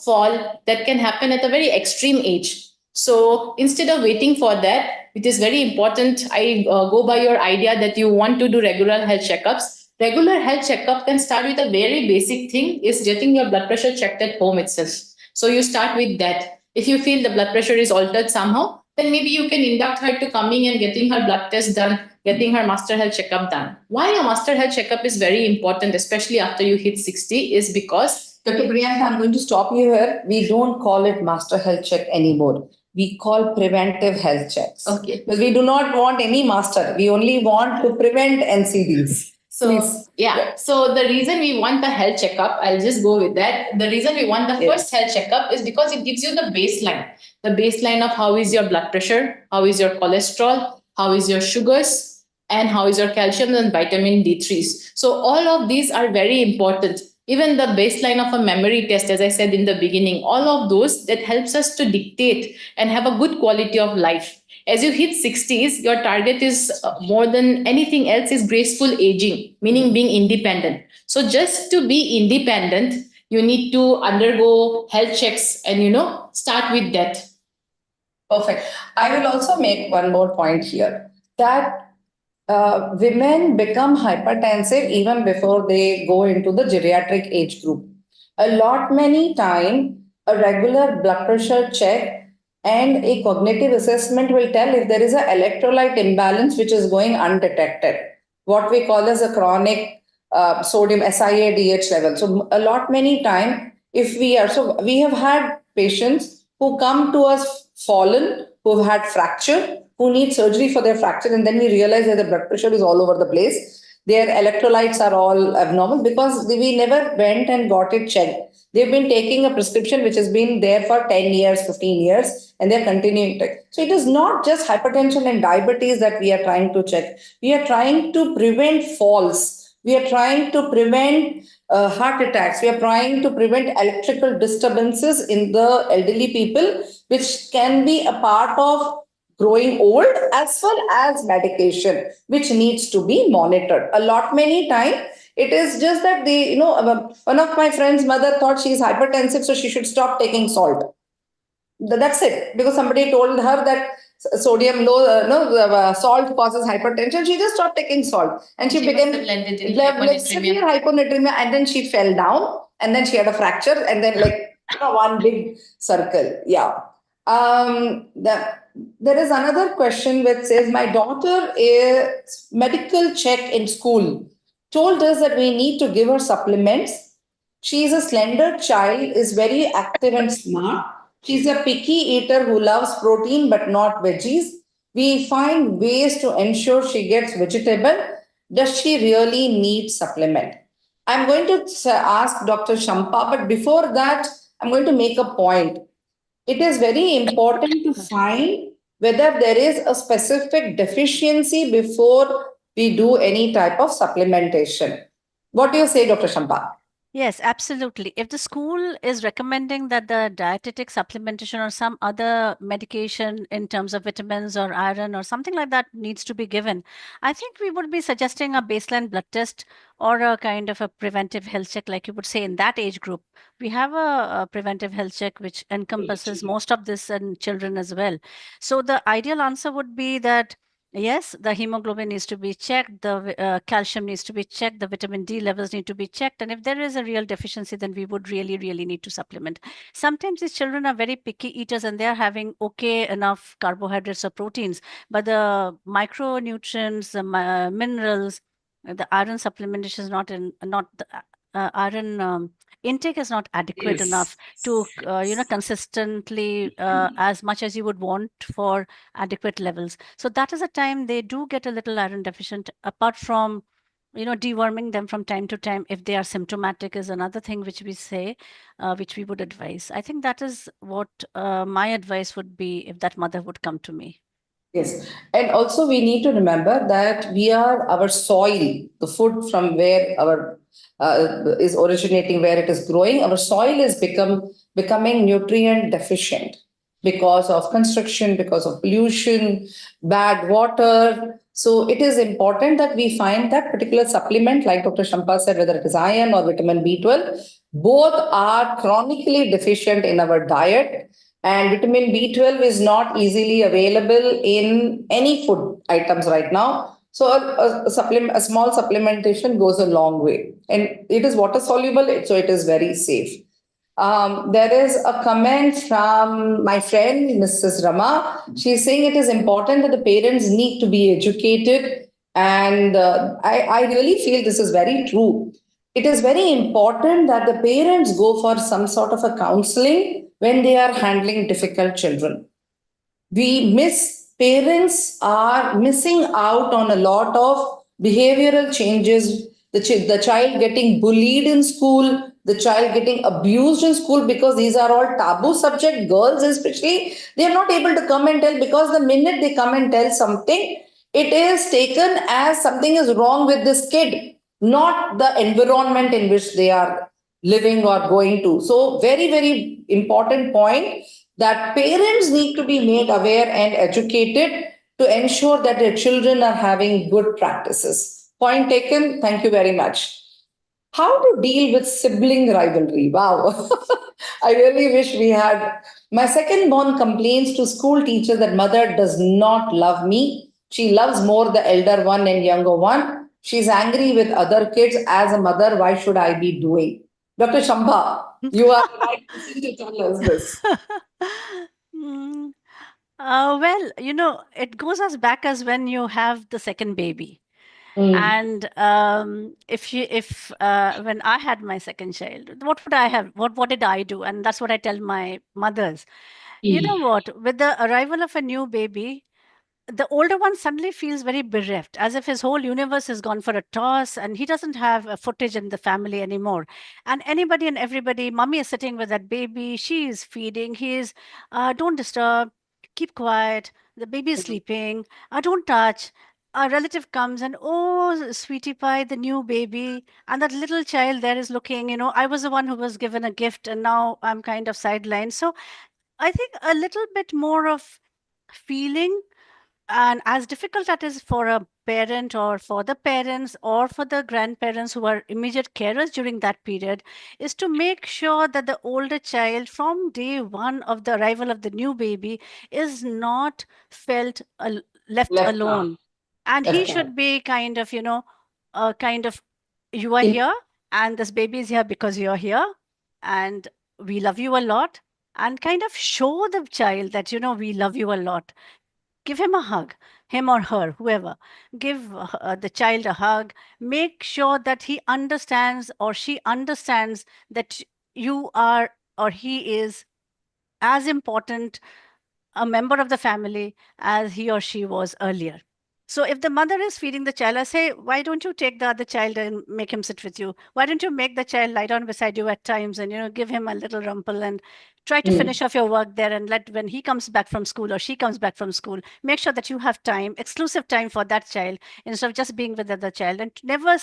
fall that can happen at a very extreme age. So instead of waiting for that, it is very important. I go by your idea that you want to do regular health checkups. Regular health checkup can start with a very basic thing, is getting your blood pressure checked at home itself. So you start with that. If you feel the blood pressure is altered somehow, then maybe you can induct her to coming and getting her blood test done, getting her master health checkup done. Why a master health checkup is very important, especially after you hit 60, is because Dr. Priyanka, I'm going to stop you here. We don't call it master health check anymore. We call preventive health checks. Okay. Because we do not want any master. We only want to prevent NCDs. So, yeah. So the reason we want the health checkup, I'll just go with that. The reason we want the first health checkup is because it gives you the baseline of how is your blood pressure, how is your cholesterol, how is your sugars, and how is your calcium and vitamin D3s. So all of these are very important. Even the baseline of a memory test, as I said in the beginning, all of those that helps us to dictate and have a good quality of life. As you hit 60s, your target is more than anything else is graceful aging, meaning being independent. So just to be independent, you need to undergo health checks and, start with that. Perfect. I will also make one more point here that women become hypertensive even before they go into the geriatric age group. A lot many time, a regular blood pressure check and a cognitive assessment will tell if there is an electrolyte imbalance which is going undetected. What we call as a chronic sodium SiADH level. So a lot many time, if we are, so we have had patients who come to us fallen, who have had fracture, who need surgery for their fracture, and then we realize that the blood pressure is all over the place. Their electrolytes are all abnormal because we never went and got it checked. They've been taking a prescription which has been there for 10 years, 15 years, and they're continuing to. So it is not just hypertension and diabetes that we are trying to check. We are trying to prevent falls. We are trying to prevent heart attacks. We are trying to prevent electrical disturbances in the elderly people, which can be a part of growing old as well as medication, which needs to be monitored. A lot many times, it is just that one of my friend's mother thought she is hypertensive, so she should stop taking salt. That's it. Because somebody told her that sodium low, salt causes hypertension. She just stopped taking salt, and she became severe hyponatremia, and then she fell down, and then she had a fracture, and then one big circle. Yeah. There is another question which says, my daughter is medical check in school told us that we need to give her supplements. She is a slender child, is very active and smart. She's a picky eater who loves protein but not veggies. We find ways to ensure she gets vegetable. Does she really need supplement? I'm going to ask Dr. Shampa, but before that, I'm going to make a point. It is very important to find whether there is a specific deficiency before we do any type of supplementation. What do you say, Dr. Shampa? Yes, absolutely. If the school is recommending that the dietetic supplementation or some other medication in terms of vitamins or iron or something like that needs to be given, I think we would be suggesting a baseline blood test or a kind of a preventive health check, like you would say in that age group. We have a preventive health check which encompasses most of this in children as well. So the ideal answer would be that yes, the hemoglobin needs to be checked, the calcium needs to be checked, the vitamin D levels need to be checked. And if there is a real deficiency, then we would really, really need to supplement. Sometimes these children are very picky eaters and they are having okay enough carbohydrates or proteins, but the micronutrients, the minerals, the iron supplementation is not the iron intake is not adequate enough to consistently as much as you would want for adequate levels. So that is a time they do get a little iron deficient. Apart from deworming them from time to time if they are symptomatic is another thing which we say, which we would advise. I think that is what my advice would be if that mother would come to me. Yes. And also we need to remember that we are our soil, the food from where our is originating, where it is growing. Our soil is becoming nutrient deficient because of construction, because of pollution, bad water. So it is important that we find that particular supplement, like Dr. Shampa said, whether it is iron or vitamin B12, both are chronically deficient in our diet. And vitamin B12 is not easily available in any food items right now. So a small supplementation goes a long way. And it is water soluble, so it is very safe. There is a comment from my friend, Mrs. Rama. She's saying it is important that the parents need to be educated. And I really feel this is very true. It is very important that the parents go for some sort of a counseling when they are handling difficult children. Parents are missing out on a lot of behavioral changes. The child getting bullied in school, the child getting abused in school, because these are all taboo subject. Girls especially, they are not able to come and tell, because the minute they come and tell something, it is taken as something is wrong with this kid, not the environment in which they are living or going to. So very, very important point that parents need to be made aware and educated to ensure that their children are having good practices. Point taken. Thank you very much. How to deal with sibling rivalry? Wow. I really wish we had. My second born complains to school teacher that mother does not love me. She loves more the elder one and younger one. She's angry with other kids. As a mother, why should I be doing? Dr. Shambha, you are the right person to tell us this. Well, it goes as back as when you have the second baby. And when I had my second child, what would I have? What did I do? And that's what I tell my mothers. You know what? With the arrival of a new baby, the older one suddenly feels very bereft, as if his whole universe has gone for a toss and he doesn't have a footage in the family anymore. And anybody and everybody, mommy is sitting with that baby, she is feeding, he is, don't disturb, keep quiet, the baby is sleeping, don't touch. A relative comes and, oh, sweetie pie, the new baby. And that little child there is looking, I was the one who was given a gift and now I'm kind of sidelined. So I think a little bit more of feeling, and as difficult that is for a parent or for the parents or for the grandparents who are immediate carers during that period, is to make sure that the older child from day one of the arrival of the new baby is not felt left Left out. alone. And he Okay. should be kind of, kind of, you are In- here and this baby is here because you're here and we love you a lot, and kind of show the child that, we love you a lot. Give him a hug, him or her, whoever. Give the child a hug. Make sure that he understands or she understands that you are or he is as important a member of the family as he or she was earlier. So if the mother is feeding the child, I say, why don't you take the other child and make him sit with you? Why don't you make the child lie down beside you at times and, give him a little rumple and try to finish off your work there, and let, when he comes back from school or she comes back from school, make sure that you have time, exclusive time for that child, instead of just being with the other child. And never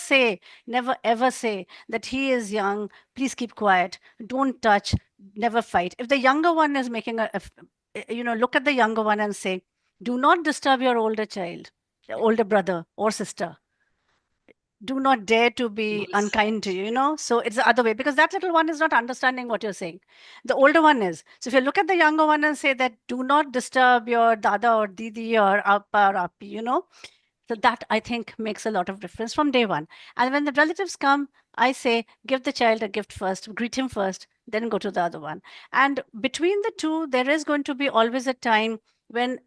ever say that he is young, please keep quiet, don't touch, never fight. If the younger one is making look at the younger one and say, do not disturb your older child, the older brother or sister. Do not dare to be unkind to you. So it's the other way, because that little one is not understanding what you're saying. The older one is. So if you look at the younger one and say that, do not disturb your dada or didi or appa or appi. So that, I think, makes a lot of difference from day one. And when the relatives come, I say, give the child a gift first, greet him first, then go to the other one. And between the two, there is going to be always a time when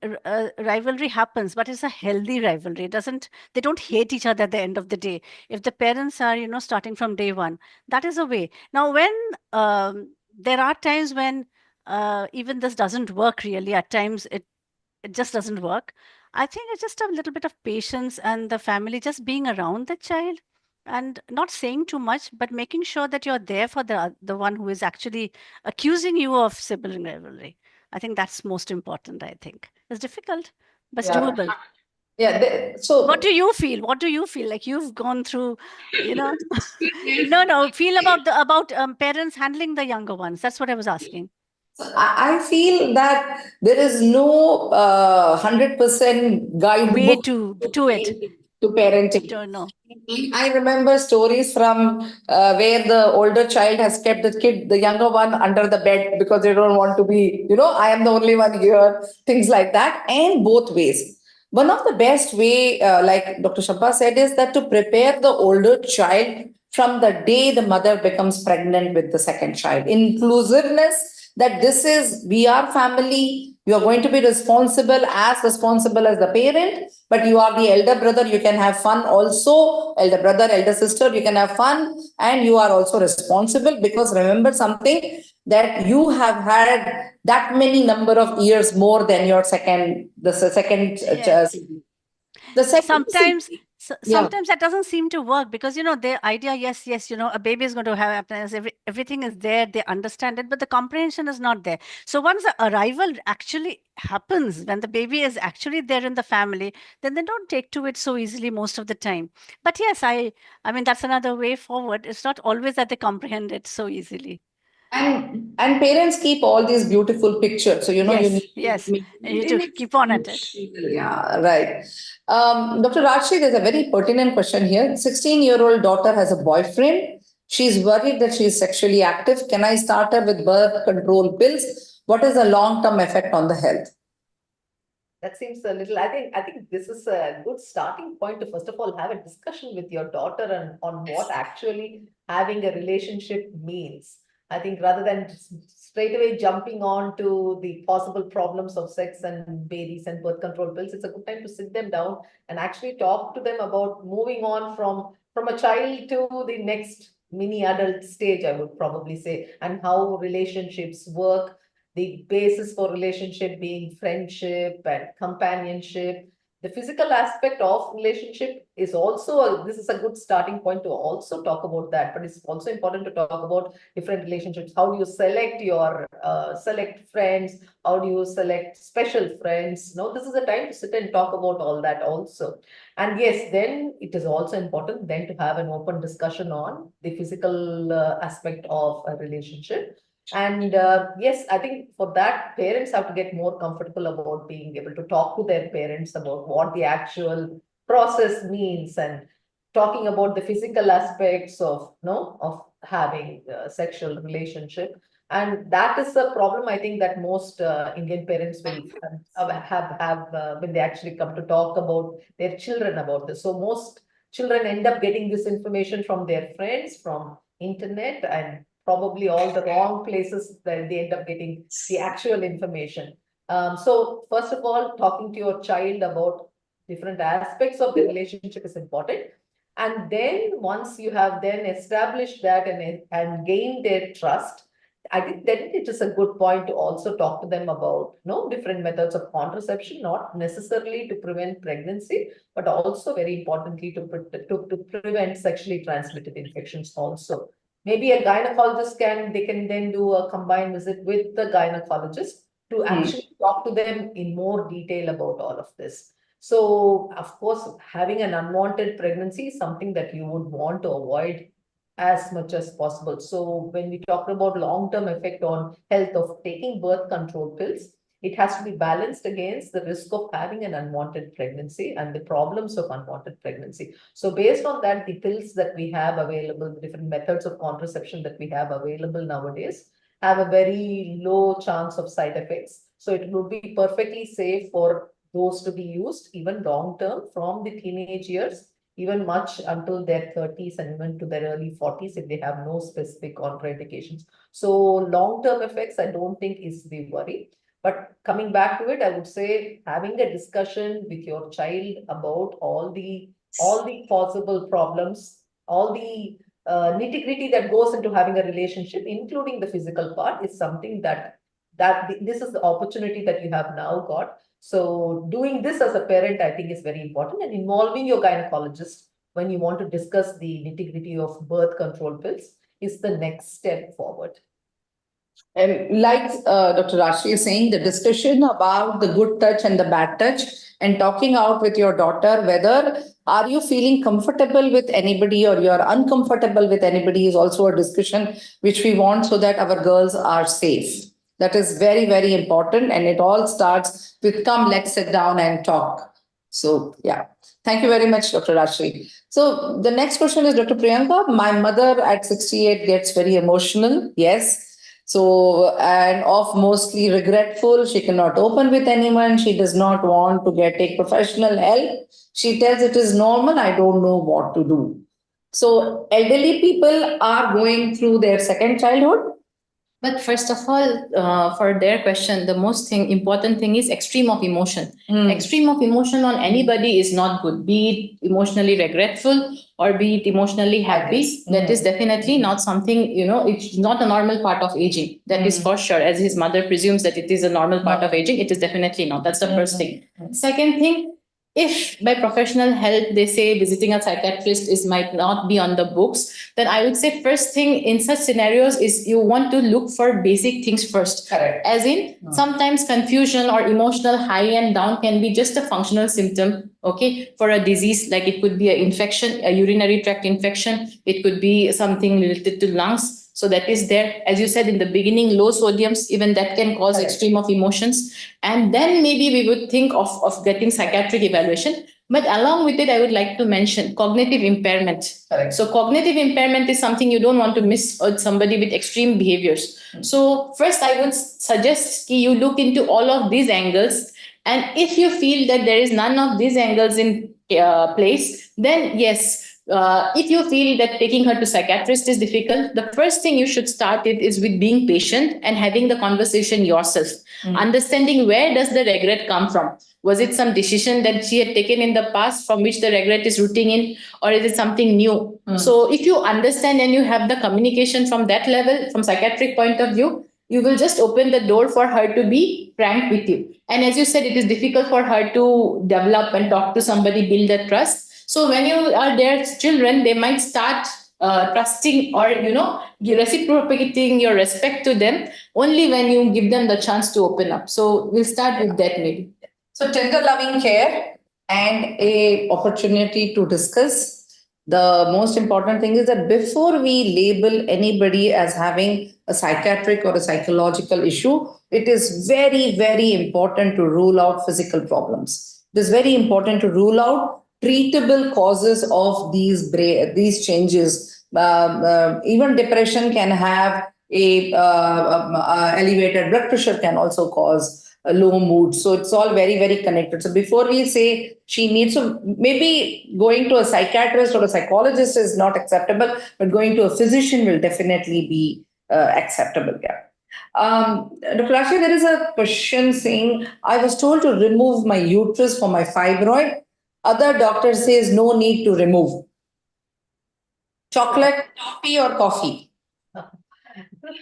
rivalry happens, but it's a healthy rivalry. They don't hate each other at the end of the day. If the parents are, starting from day one, that is a way. Now, when there are times when even this doesn't work really, at times it just doesn't work. I think it's just a little bit of patience and the family just being around the child and not saying too much, but making sure that you're there for the one who is actually accusing you of sibling rivalry. I think that's most important, I think. It's difficult, but it's doable. Yeah. What do you feel? What do you feel? Like you've gone through, you know? No. Feel about parents handling the younger ones. That's what I was asking. I feel that there is no 100% Way guidebook to it. to parenting. Don't know. I remember stories from where the older child has kept the younger one under the bed because they don't want to be, I am the only one here, things like that, and both ways. One of the best way, like Dr. Shabba said, is that to prepare the older child from the day the mother becomes pregnant with the second child. Inclusiveness, that we are family, you are going to be responsible as the parent, but you are the elder brother, you can have fun also, elder brother, elder sister, you can have fun, and you are also responsible, because remember something, that you have had that many number of years more than your second Yes. the second yeah. Sometimes that doesn't seem to work, because the idea, yes, a baby is going to have happiness, everything is there, they understand it, but the comprehension is not there. So once the arrival actually happens, when the baby is actually there in the family, then they don't take to it so easily most of the time. But yes, I mean, that's another way forward. It's not always that they comprehend it so easily. And parents keep all these beautiful pictures, so you Yes, need yes, to make and you need to keep on at it. yeah, right. Dr. Rajshri, there's a very pertinent question here. 16-year-old daughter has a boyfriend. She's worried that she's sexually active. Can I start her with birth control pills? What is the long-term effect on the health? That seems a little, I think this is a good starting point to first of all have a discussion with your daughter on what actually having a relationship means. I think rather than straight away jumping on to the possible problems of sex and babies and birth control pills, it's a good time to sit them down and actually talk to them about moving on from a child to the next mini adult stage, I would probably say, and how relationships work, the basis for relationship being friendship and companionship. The physical aspect of relationship is also, this is a good starting point to also talk about that, but it's also important to talk about different relationships. How do you select your, select friends? How do you select special friends? No, this is a time to sit and talk about all that also. And yes, then it is also important then to have an open discussion on the physical aspect of a relationship. And yes, I think for that, parents have to get more comfortable about being able to talk to their parents about what the actual process means and talking about the physical aspects of, no, of having a sexual relationship. And that is a problem, I think, that most Indian parents will have when they actually come to talk about their children about this. So most children end up getting this information from their friends, from internet, and probably all the wrong places that they end up getting the actual information. So first of all, talking to your child about different aspects of the relationship is important. And then once you have then established that and gained their trust, I think then it is a good point to also talk to them about, different methods of contraception, not necessarily to prevent pregnancy, but also very importantly to prevent sexually transmitted infections also. Maybe a gynecologist they can then do a combined visit with the gynecologist to actually talk to them in more detail about all of this. So, of course, having an unwanted pregnancy is something that you would want to avoid as much as possible. So when we talk about long-term effect on health of taking birth control pills, it has to be balanced against the risk of having an unwanted pregnancy and the problems of unwanted pregnancy. So based on that, the pills that we have available, the different methods of contraception that we have available nowadays, have a very low chance of side effects. So it would be perfectly safe for those to be used even long-term from the teenage years, even much until their 30s and even to their early 40s if they have no specific contraindications. So long-term effects, I don't think is the worry. But coming back to it, I would say having a discussion with your child about all the possible problems, all the nitty-gritty that goes into having a relationship, including the physical part, is something that this is the opportunity that you have now got. So doing this as a parent, I think, is very important, and involving your gynecologist when you want to discuss the nitty-gritty of birth control pills is the next step forward. And like Dr. Rashmi is saying, the discussion about the good touch and the bad touch and talking out with your daughter, whether are you feeling comfortable with anybody or you're uncomfortable with anybody, is also a discussion which we want so that our girls are safe. That is very, very important. And it all starts with come, let's sit down and talk. So, yeah. Thank you very much, Dr. Rashmi. So the next question is, Dr. Priyanka, my mother at 68 gets very emotional. Yes. So, and of mostly regretful, she cannot open with anyone. She does not want to take professional help. She tells it is normal. I don't know what to do. So elderly people are going through their second childhood. But first of all, for their question, the most important thing is extreme of emotion. Extreme of emotion on anybody is not good. Be it emotionally regretful or be it emotionally happy. That is definitely not something, it's not a normal part of aging. That is for sure. As his mother presumes that it is a normal part of aging, it is definitely not. That's the first thing. Second thing, if by professional help they say visiting a psychiatrist might not be on the books, then I would say first thing in such scenarios is you want to look for basic things first. Correct. As in, sometimes confusion or emotional high and down can be just a functional symptom, okay, for a disease. Like it could be an infection, a urinary tract infection. It could be something related to lungs. So that is there. As you said in the beginning, low sodiums, even that can cause extreme of emotions. And then maybe we would think of getting psychiatric evaluation. But along with it, I would like to mention cognitive impairment. Correct. So cognitive impairment is something you don't want to miss with somebody with extreme behaviors. So first, I would suggest you look into all of these angles. And if you feel that there is none of these angles in place, then yes, if you feel that taking her to psychiatrist is difficult, the first thing you should start it is with being patient and having the conversation yourself, understanding where does the regret come from. Was it some decision that she had taken in the past from which the regret is rooting in, or is it something new? So if you understand and you have the communication from that level, from psychiatric point of view, you will just open the door for her to be frank with you. And as you said, it is difficult for her to develop and talk to somebody, build that trust. So when you are their children, they might start trusting or, reciprocating your respect to them only when you give them the chance to open up. So we'll start with that maybe. So tender loving care and a opportunity to discuss. The most important thing is that before we label anybody as having a psychiatric or a psychological issue, it is very, very important to rule out physical problems. It is very important to rule out treatable causes of these changes. Even depression can have elevated blood pressure can also cause a low mood. So it's all very, very connected. So before we say she needs to, maybe going to a psychiatrist or a psychologist is not acceptable, but going to a physician will definitely be acceptable. Yeah. Dr. Rashi, there is a question saying, I was told to remove my uterus for my fibroid. Other doctor says no need to remove. Chocolate, coffee, or coffee?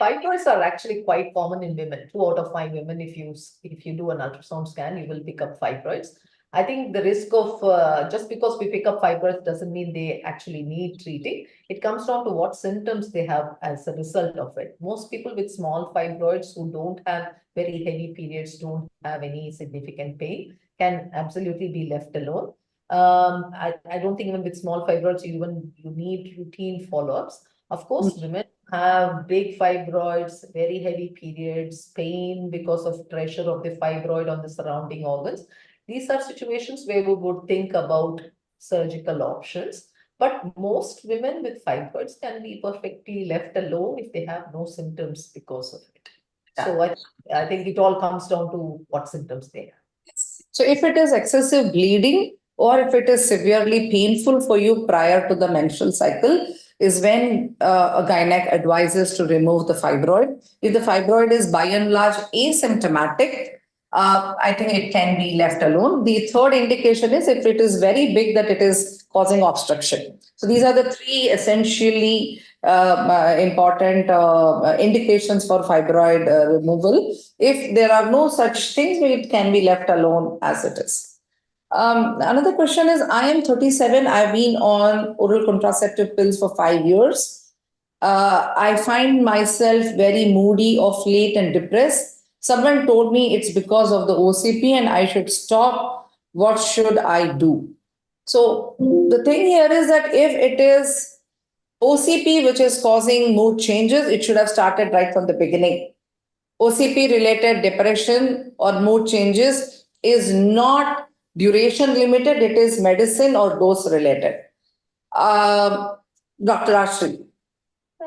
Fibroids are actually quite common in women. 2 out of 5 women, if you do an ultrasound scan, you will pick up fibroids. I think the risk of just because we pick up fibroids doesn't mean they actually need treating. It comes down to what symptoms they have as a result of it. Most people with small fibroids who don't have very heavy periods, don't have any significant pain, can absolutely be left alone. I don't think even with small fibroids, you need routine follow-ups. Of course, women have big fibroids, very heavy periods, pain because of pressure of the fibroid on the surrounding organs. These are situations where we would think about surgical options. But most women with fibroids can be perfectly left alone if they have no symptoms because of it. Yeah. So I think it all comes down to what symptoms they have. So if it is excessive bleeding or if it is severely painful for you prior to the menstrual cycle, is when a gynec advises to remove the fibroid. If the fibroid is by and large asymptomatic, I think it can be left alone. The third indication is if it is very big that it is causing obstruction. So these are the 3 essentially important indications for fibroid removal. If there are no such things, it can be left alone as it is. Another question is, I am 37. I've been on oral contraceptive pills for 5 years. I find myself very moody of late and depressed. Someone told me it's because of the OCP and I should stop. What should I do? So the thing here is that if it is OCP which is causing mood changes, it should have started right from the beginning. OCP related depression or mood changes is not duration limited, it is medicine or dose related. Dr. Ashri.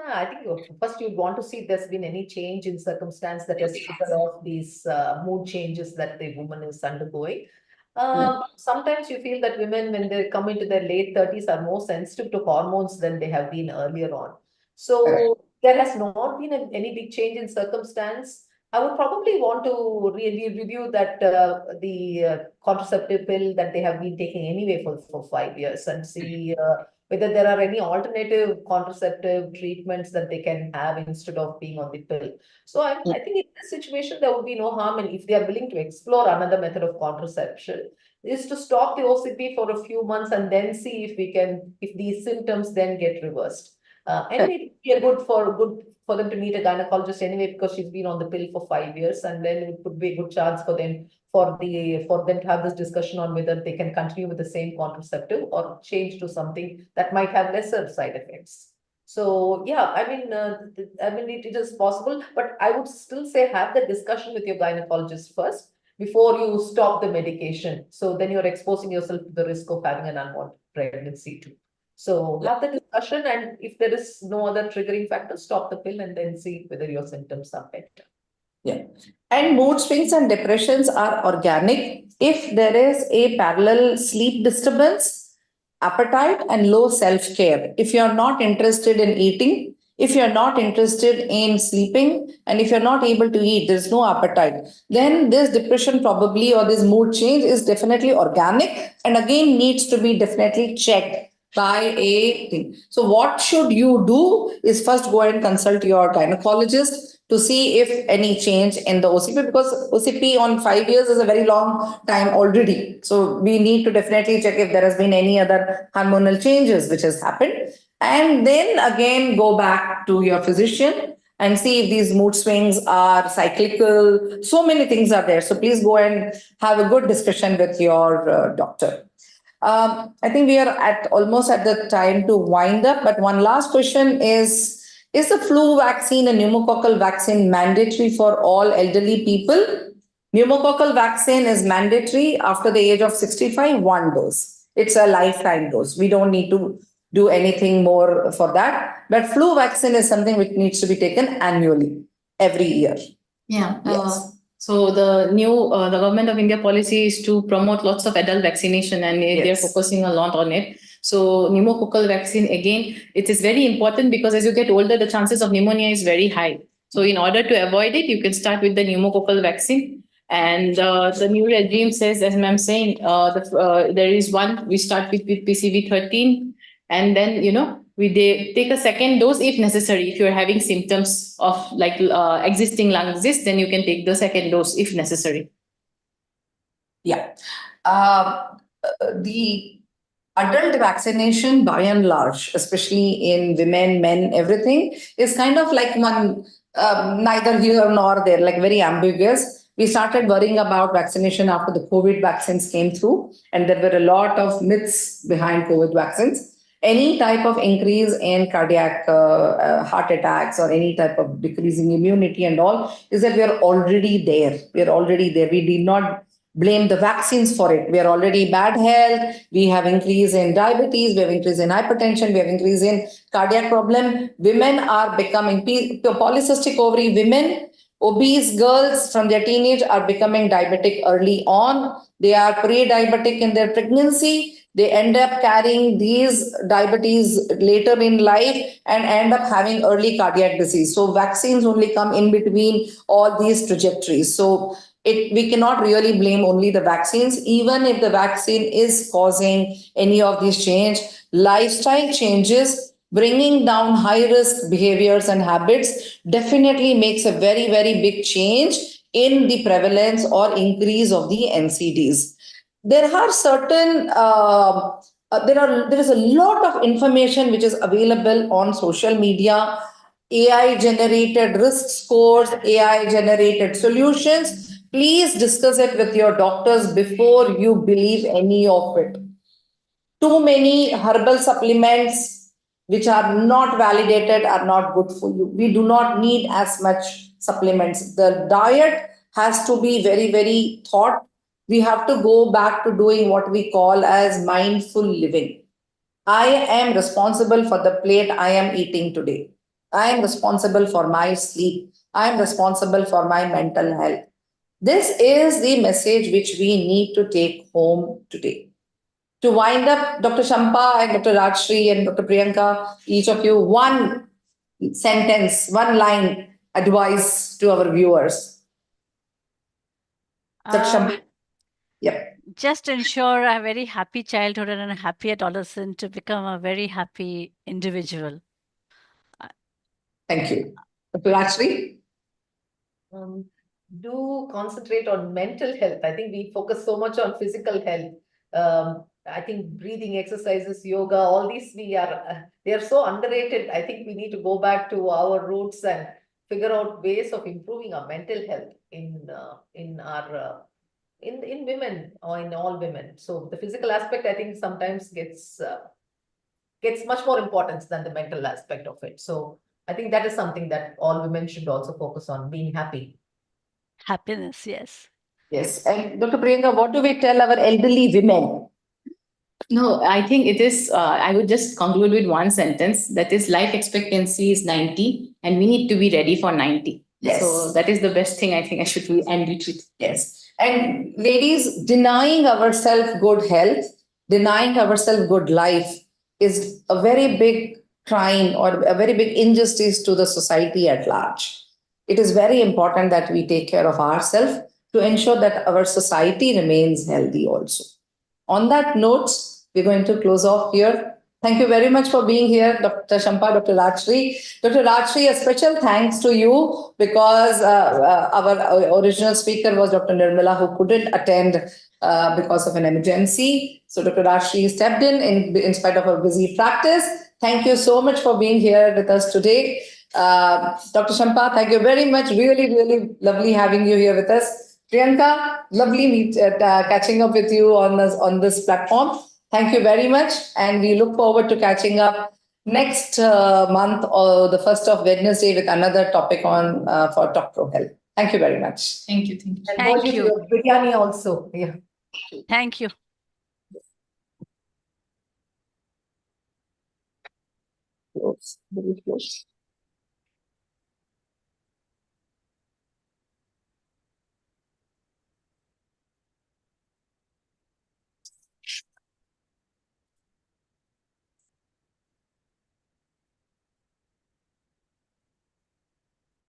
I think first you'd want to see if there's been any change in circumstance that has triggered off these mood changes that the woman is undergoing. Sometimes you feel that women, when they come into their late 30s, are more sensitive to hormones than they have been earlier on. So there has not been any big change in circumstance. I would probably want to really review that the contraceptive pill that they have been taking anyway for 5 years and see whether there are any alternative contraceptive treatments that they can have instead of being on the pill. So I think in this situation, there would be no harm. And if they are willing to explore another method of contraception, is to stop the OCP for a few months and then see if these symptoms then get reversed. And it would be good for them to meet a gynecologist anyway, because she's been on the pill for 5 years, and then it would be a good chance for them to have this discussion on whether they can continue with the same contraceptive or change to something that might have lesser side effects. So yeah, I mean it is possible, but I would still say have the discussion with your gynecologist first before you stop the medication. So then you're exposing yourself to the risk of having an unwanted pregnancy too. So have the discussion, and if there is no other triggering factor, stop the pill and then see whether your symptoms are better. Yeah. And mood swings and depressions are organic. If there is a parallel sleep disturbance, appetite and low self-care. If you're not interested in eating, if you're not interested in sleeping, and if you're not able to eat, there's no appetite, then this depression probably or this mood change is definitely organic and again needs to be definitely checked by a thing. So what should you do is first go and consult your gynecologist to see if any change in the OCP, because OCP on 5 years is a very long time already. So we need to definitely check if there has been any other hormonal changes which has happened. And then again, go back to your physician and see if these mood swings are cyclical. So many things are there. So please go and have a good discussion with your doctor. I think we are at almost at the time to wind up, but one last question is the flu vaccine and pneumococcal vaccine mandatory for all elderly people? Pneumococcal vaccine is mandatory after the age of 65, one dose. It's a lifetime dose. We don't need to do anything more for that. But flu vaccine is something which needs to be taken annually, every year. Yeah. Yes. So the government of India policy is to promote lots of adult vaccination, and they're Yes. focusing a lot on it. So pneumococcal vaccine, again, it is very important because as you get older, the chances of pneumonia is very high. So in order to avoid it, you can start with the pneumococcal vaccine. And the new regime says, as I'm saying, there is one, we start with PCV13, and then, they take a second dose if necessary. If you're having symptoms of like existing lung disease, then you can take the second dose if necessary. Yeah. The adult vaccination, by and large, especially in women, men, everything, is kind of like one, neither here nor there, like very ambiguous. We started worrying about vaccination after the COVID vaccines came through, and there were a lot of myths behind COVID vaccines. Any type of increase in cardiac heart attacks or any type of decreasing immunity and all is that we are already there. We are already there. We did not blame the vaccines for it. We are already bad health. We have increase in diabetes. We have increase in hypertension. We have increase in cardiac problem. Women are becoming polycystic ovary women. Obese girls from their teenage are becoming diabetic early on. They are pre-diabetic in their pregnancy. They end up carrying these diabetes later in life and end up having early cardiac disease. So vaccines only come in between all these trajectories. So we cannot really blame only the vaccines, even if the vaccine is causing any of these change. Lifestyle changes, bringing down high risk behaviors and habits definitely makes a very, very big change in the prevalence or increase of the NCDs. There are certain there is a lot of information which is available on social media, AI generated risk scores, AI generated solutions. Please discuss it with your doctors before you believe any of it. Too many herbal supplements which are not validated are not good for you. We do not need as much supplements. The diet has to be very, very thought. We have to go back to doing what we call as mindful living. I am responsible for the plate I am eating today. I am responsible for my sleep. I am responsible for my mental health. This is the message which we need to take home today. To wind up, Dr. Shampa and Dr. Rajshri and Dr. Priyanka, each of you, one sentence, one line advice to our viewers. Dr. Shampa. Yep. Just ensure a very happy childhood and a happy adolescent to become a very happy individual. Thank you. Dr. Rajshri? Do concentrate on mental health. I think we focus so much on physical health. I think breathing exercises, yoga, all these they are so underrated. I think we need to go back to our roots and figure out ways of improving our mental health in women or in all women. So the physical aspect, I think, sometimes gets much more importance than the mental aspect of it. So I think that is something that all women should also focus on, being happy. Happiness, yes. Yes. And Dr. Priyanka, what do we tell our elderly women? No, I think it is, I would just conclude with one sentence, that is life expectancy is 90 and we need to be ready for 90. Yes. So that is the best thing I think I should end it with. Yes. And ladies, denying ourselves good health denying ourselves good life is a very big crime or a very big injustice to the society at large. It is very important that we take care of ourselves to ensure that our society remains healthy also. On that note, we're going to close off here. Thank you very much for being here, Dr. Shampa, Dr. Rajshri. Dr. Rajshri, a special thanks to you because our original speaker was Dr. Nirmala, who couldn't attend because of an emergency. So Dr. Rajshri stepped in spite of her busy practice. Thank you so much for being here with us today. Dr. Shampa, thank you very much. Really, really lovely having you here with us. Priyanka, lovely catching up with you on this platform. Thank you very much. And we look forward to catching up next month or the 1st of Wednesday with another topic on for Talk ProHealth. Thank you very much. Thank you. Thank you. And Thank Moji, you. your biryani also. Yeah. Thank you. Close. Very close.